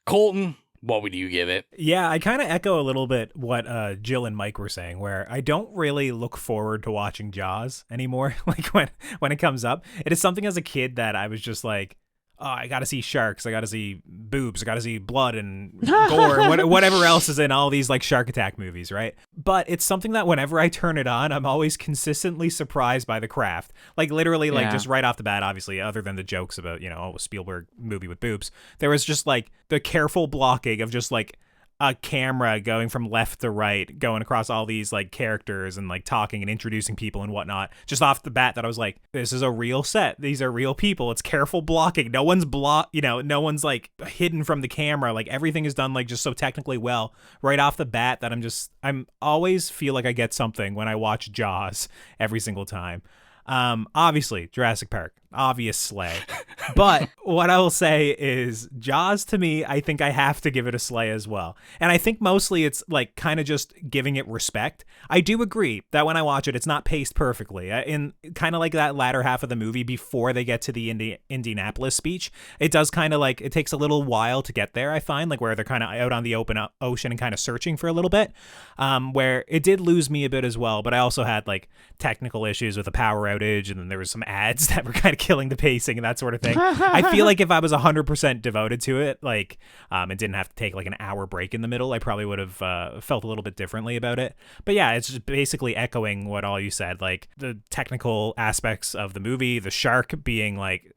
Colton, what would you give it? Yeah, I kind of echo a little bit what Jill and Mike were saying, where I don't really look forward to watching Jaws anymore. Like when it comes up, it is something as a kid that I was just like, oh, I got to see sharks, I got to see boobs, I got to see blood and gore, and whatever else is in all these like shark attack movies, right? But it's something that whenever I turn it on, I'm always consistently surprised by the craft. Like literally, like just right off the bat, obviously, other than the jokes about, Spielberg movie with boobs, there was just like the careful blocking of just like a camera going from left to right, going across all these like characters and like talking and introducing people and whatnot. Just off the bat, that I was like, this is a real set. These are real people. It's careful blocking. No one's no one's like hidden from the camera. Like everything is done like just so technically well right off the bat that I'm always feel like I get something when I watch Jaws every single time. Obviously Jurassic Park, obvious sleigh. But what I will say is Jaws, to me, I think I have to give it a sleigh as well. And I think mostly it's like kind of just giving it respect. I do agree that when I watch it, it's not paced perfectly. In kind of like that latter half of the movie before they get to the Indianapolis speech, it does kind of like, it takes a little while to get there, I find, like where they're kind of out on the open ocean and kind of searching for a little bit, where it did lose me a bit as well. But I also had like technical issues with a power outage, and then there was some ads that were kind of killing the pacing and that sort of thing. I feel like if I was 100% devoted to it, like, and didn't have to take like an hour break in the middle, I probably would have felt a little bit differently about it. But yeah, it's just basically echoing what all you said, like the technical aspects of the movie, the shark being like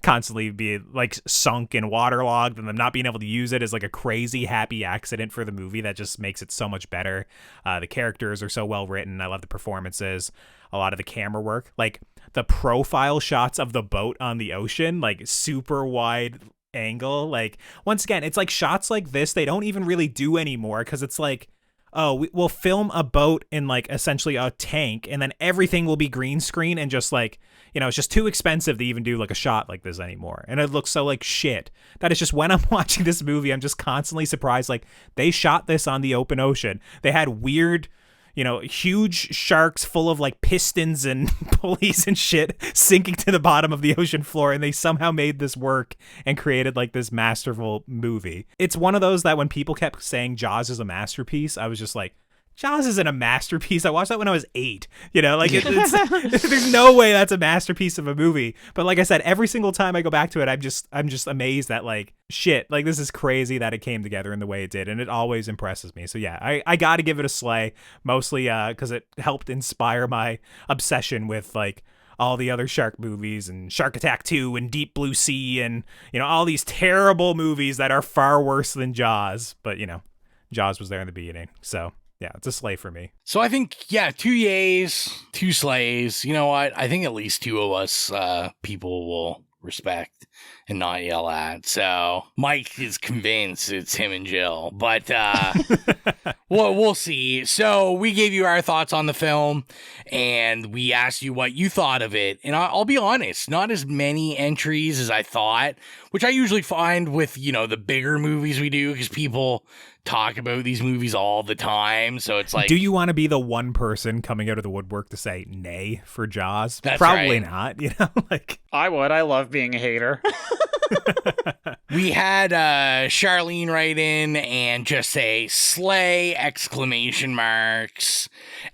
constantly being like sunk and waterlogged, and them not being able to use it as like a crazy happy accident for the movie that just makes it so much better. The characters are so well written. I love the performances. A lot of the camera work, like the profile shots of the boat on the ocean, like super wide angle. Like, once again, it's like shots like this they don't even really do anymore, because it's like, oh, we'll film a boat in like essentially a tank, and then everything will be green screen, and just like, it's just too expensive to even do like a shot like this anymore, and it looks so like shit that it's just, when I'm watching this movie, I'm just constantly surprised, like, they shot this on the open ocean. They had weird, huge sharks full of like pistons and pulleys and shit sinking to the bottom of the ocean floor, and they somehow made this work and created like this masterful movie. It's one of those that when people kept saying Jaws is a masterpiece, I was just like, Jaws isn't a masterpiece. I watched that when I was 8. Like it's there's no way that's a masterpiece of a movie. But like I said, every single time I go back to it, I'm just amazed that like, shit, like this is crazy that it came together in the way it did, and it always impresses me. So yeah, I got to give it a sleigh, mostly because it helped inspire my obsession with like all the other shark movies and Shark Attack 2 and Deep Blue Sea and all these terrible movies that are far worse than Jaws. But Jaws was there in the beginning, so. Yeah, it's a sleigh for me. So I think, 2 yays, 2 sleighs. You know what? I think at least 2 of us people will respect and not yell at. So Mike is convinced it's him and Jill, but we'll see. So we gave you our thoughts on the film, and we asked you what you thought of it. And I'll be honest, not as many entries as I thought, which I usually find with, the bigger movies we do, because people talk about these movies all the time. So it's like, do you want to be the one person coming out of the woodwork to say nay for Jaws? That's probably right. Not, like I would. I love being a hater. We had Charlene write in and just say slay ! And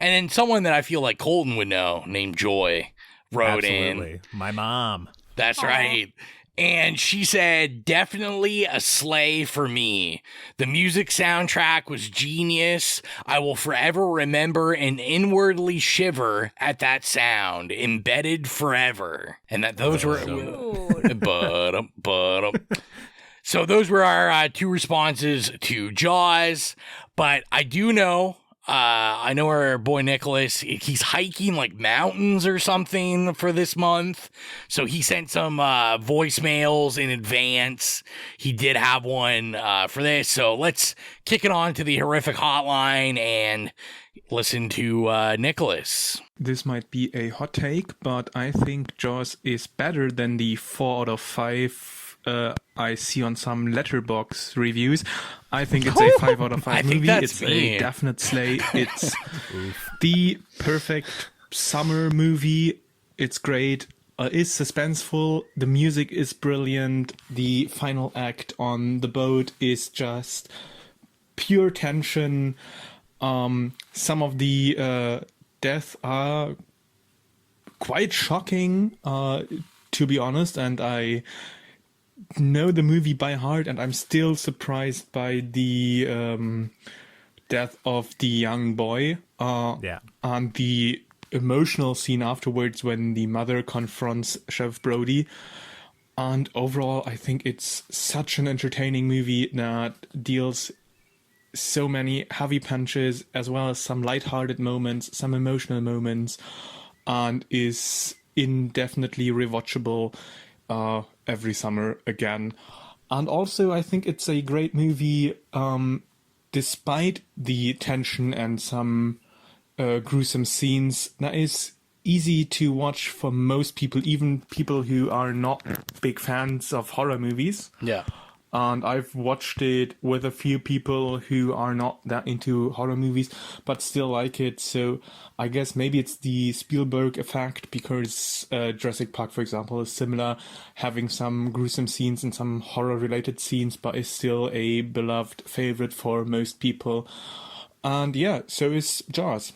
then someone that I feel like Colton would know named Joy wrote Absolutely. in. My mom. That's Aww. right. And she said, definitely a sleigh for me. The music soundtrack was genius. I will forever remember and inwardly shiver at that sound. Embedded forever. And that those were... So those were our 2 responses to Jaws. But I do know... I know our boy Nicholas, he's hiking like mountains or something for this month. So he sent some voicemails in advance. He did have one for this. So let's kick it on to the horrific hotline and listen to Nicholas. This might be a hot take, but I think Jaws is better than the 4 out of 5 I see on some letterbox reviews. I think it's a 5 out of 5 movie. It's a definite sleigh. It's the perfect summer movie. It's great. It's suspenseful. The music is brilliant. The final act on the boat is just pure tension. Some of the deaths are quite shocking, to be honest, and I know the movie by heart, and I'm still surprised by the death of the young boy. And the emotional scene afterwards when the mother confronts Chef Brody. And overall, I think it's such an entertaining movie that deals so many heavy punches as well as some lighthearted moments, some emotional moments, and is indefinitely rewatchable every summer again. And also, I think it's a great movie despite the tension and some gruesome scenes. That is easy to watch for most people, even people who are not big fans of horror movies. Yeah. And I've watched it with a few people who are not that into horror movies, but still like it. So I guess maybe it's the Spielberg effect, because Jurassic Park, for example, is similar, having some gruesome scenes and some horror-related scenes, but is still a beloved favorite for most people. And yeah, so is Jaws.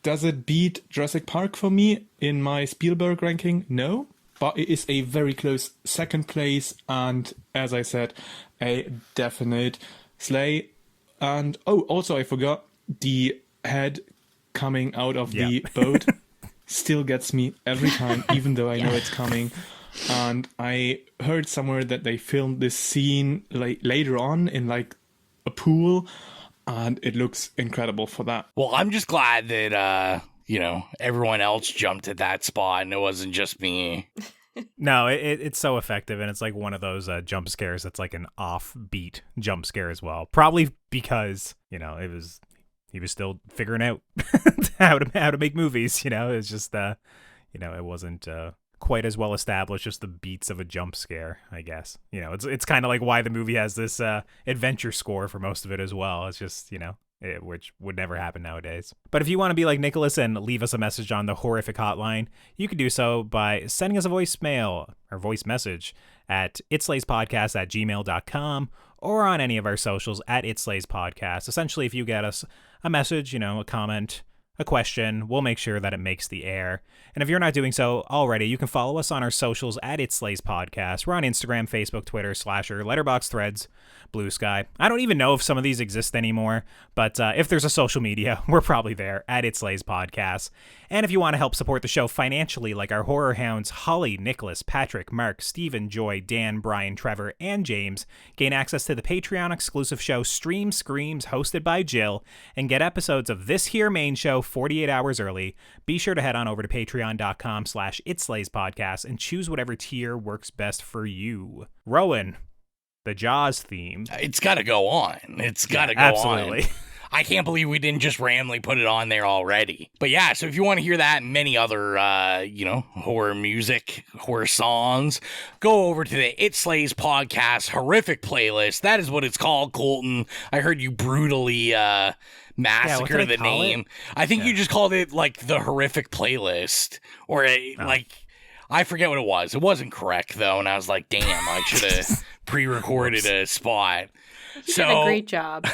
Does it beat Jurassic Park for me in my Spielberg ranking? No. But it is a very close second place, and as I said, a definite sleigh. And also I forgot, the head coming out of the boat still gets me every time, even though I know it's coming. And I heard somewhere that they filmed this scene later on in like a pool, and it looks incredible for that. Well, I'm just glad that everyone else jumped at that spot and it wasn't just me. No, it's so effective, and it's like one of those jump scares that's like an offbeat jump scare as well. Probably because, he was still figuring out how to make movies, It's just it wasn't quite as well established, just the beats of a jump scare, I guess. It's kind of like why the movie has this adventure score for most of it as well. It's just, which would never happen nowadays. But if you want to be like Nicholas and leave us a message on the horrific hotline, you can do so by sending us a voicemail or voice message at itslaispodcast@gmail.com or on any of our socials at itslaispodcast. Essentially, if you get us a message, a comment, a question, we'll make sure that it makes the air. And if you're not doing so already, you can follow us on our socials at itslaispodcast. We're on Instagram, Facebook, Twitter, Slasher, Letterboxd, Threads, Bluesky. I don't even know if some of these exist anymore, but if there's a social media, we're probably there at itslaispodcast. And if you want to help support the show financially, like our horror hounds Holly, Nicholas, Patrick, Mark, Stephen, Joy, Dan, Brian, Trevor, and James, gain access to the Patreon exclusive show Stream Screams, hosted by Jill, and get episodes of this here main show 48 hours early, be sure to head on over to patreon.com/itslaispodcast and choose whatever tier works best for you. Rowan, the Jaws theme. It's got to go on. It's got to go absolutely. on. I can't believe we didn't just randomly put it on there already. But yeah, so if you want to hear that and many other, horror music, horror songs, go over to the It Slays Podcast Horrific Playlist. That is what it's called, Colton. I heard you brutally massacre the name. I think you just called it like the Horrific Playlist, or I forget what it was. It wasn't correct though, and I was like, damn, I should have pre-recorded a spot. You did a great job.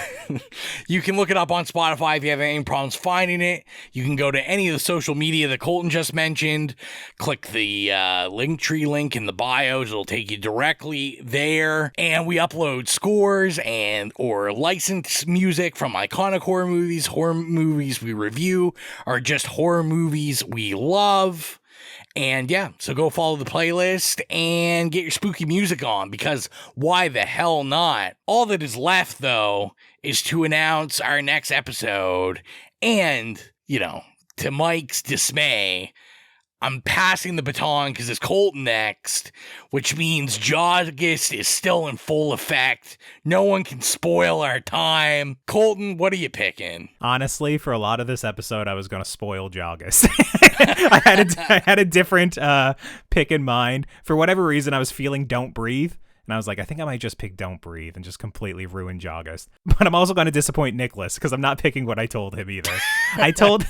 You can look it up on Spotify if you have any problems finding it. You can go to any of the social media that Colton just mentioned. Click the Linktree link in the bios. It'll take you directly there. And we upload scores or licensed music from iconic horror movies we review, or just horror movies we love. And yeah, so go follow the playlist and get your spooky music on, because why the hell not? All that is left, though, is to announce our next episode. And, to Mike's dismay, I'm passing the baton because it's Colton next, which means August is still in full effect. No one can spoil our time. Colton, what are you picking? Honestly, for a lot of this episode, I was going to spoil August. I had a different pick in mind. For whatever reason, I was feeling Don't Breathe. And I was like, I think I might just pick Don't Breathe and just completely ruin August. But I'm also going to disappoint Nicholas because I'm not picking what I told him either. I told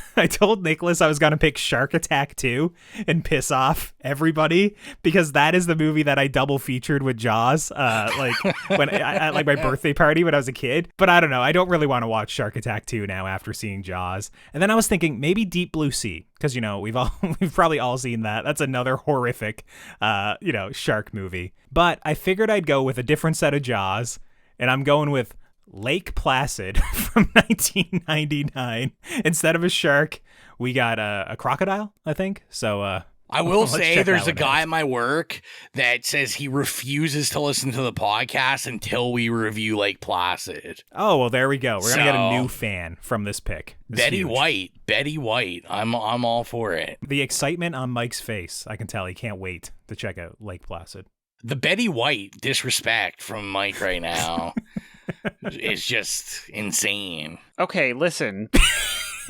Nicholas I was going to pick Shark Attack 2 and piss off everybody, because that is the movie that I double featured with Jaws, when at my birthday party when I was a kid. But I don't know. I don't really want to watch Shark Attack 2 now after seeing Jaws. And then I was thinking maybe Deep Blue Sea, because we've probably all seen that. That's another horrific shark movie. But I figured I'd go with a different set of Jaws, and I'm going with Lake Placid from 1999. Instead of a shark, we got a crocodile, I think. So I will say there's a guy at my work that says he refuses to listen to the podcast until we review Lake Placid. Oh, well, there we go. We're going to get a new fan from this pick. Betty White. I'm all for it. The excitement on Mike's face, I can tell he can't wait to check out Lake Placid. The Betty White disrespect from Mike right now is just insane. Okay, listen.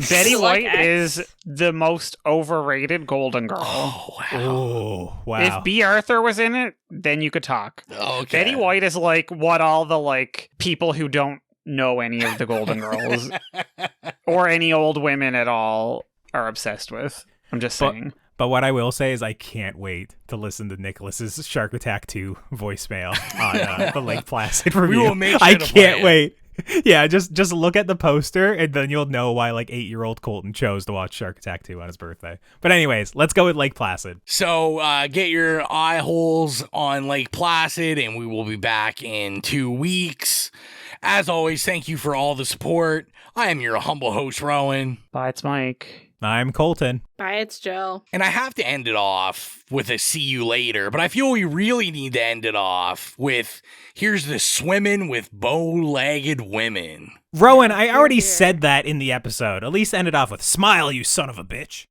Betty White is the most overrated Golden Girl. Oh, wow. Oh, wow. If B. Arthur was in it, then you could talk. Okay. Betty White is like what all the people who don't know any of the Golden Girls or any old women at all are obsessed with. I'm just saying. But what I will say is I can't wait to listen to Nicholas's Shark Attack 2 voicemail on the Lake Placid review. We will make sure I to can't play wait. Yeah, just look at the poster and then you'll know why 8-year-old Colton chose to watch Shark Attack 2 on his birthday. But anyways, let's go with Lake Placid. So get your eye holes on Lake Placid, and we will be back in 2 weeks. As always, thank you for all the support. I am your humble host, Rowan. Bye, it's Mike. I'm Colton. Bye, it's Joe. And I have to end it off with a see you later, but I feel we really need to end it off with here's the swimming with bow-legged women. Rowan, I already said that in the episode. At least end it off with smile, you son of a bitch.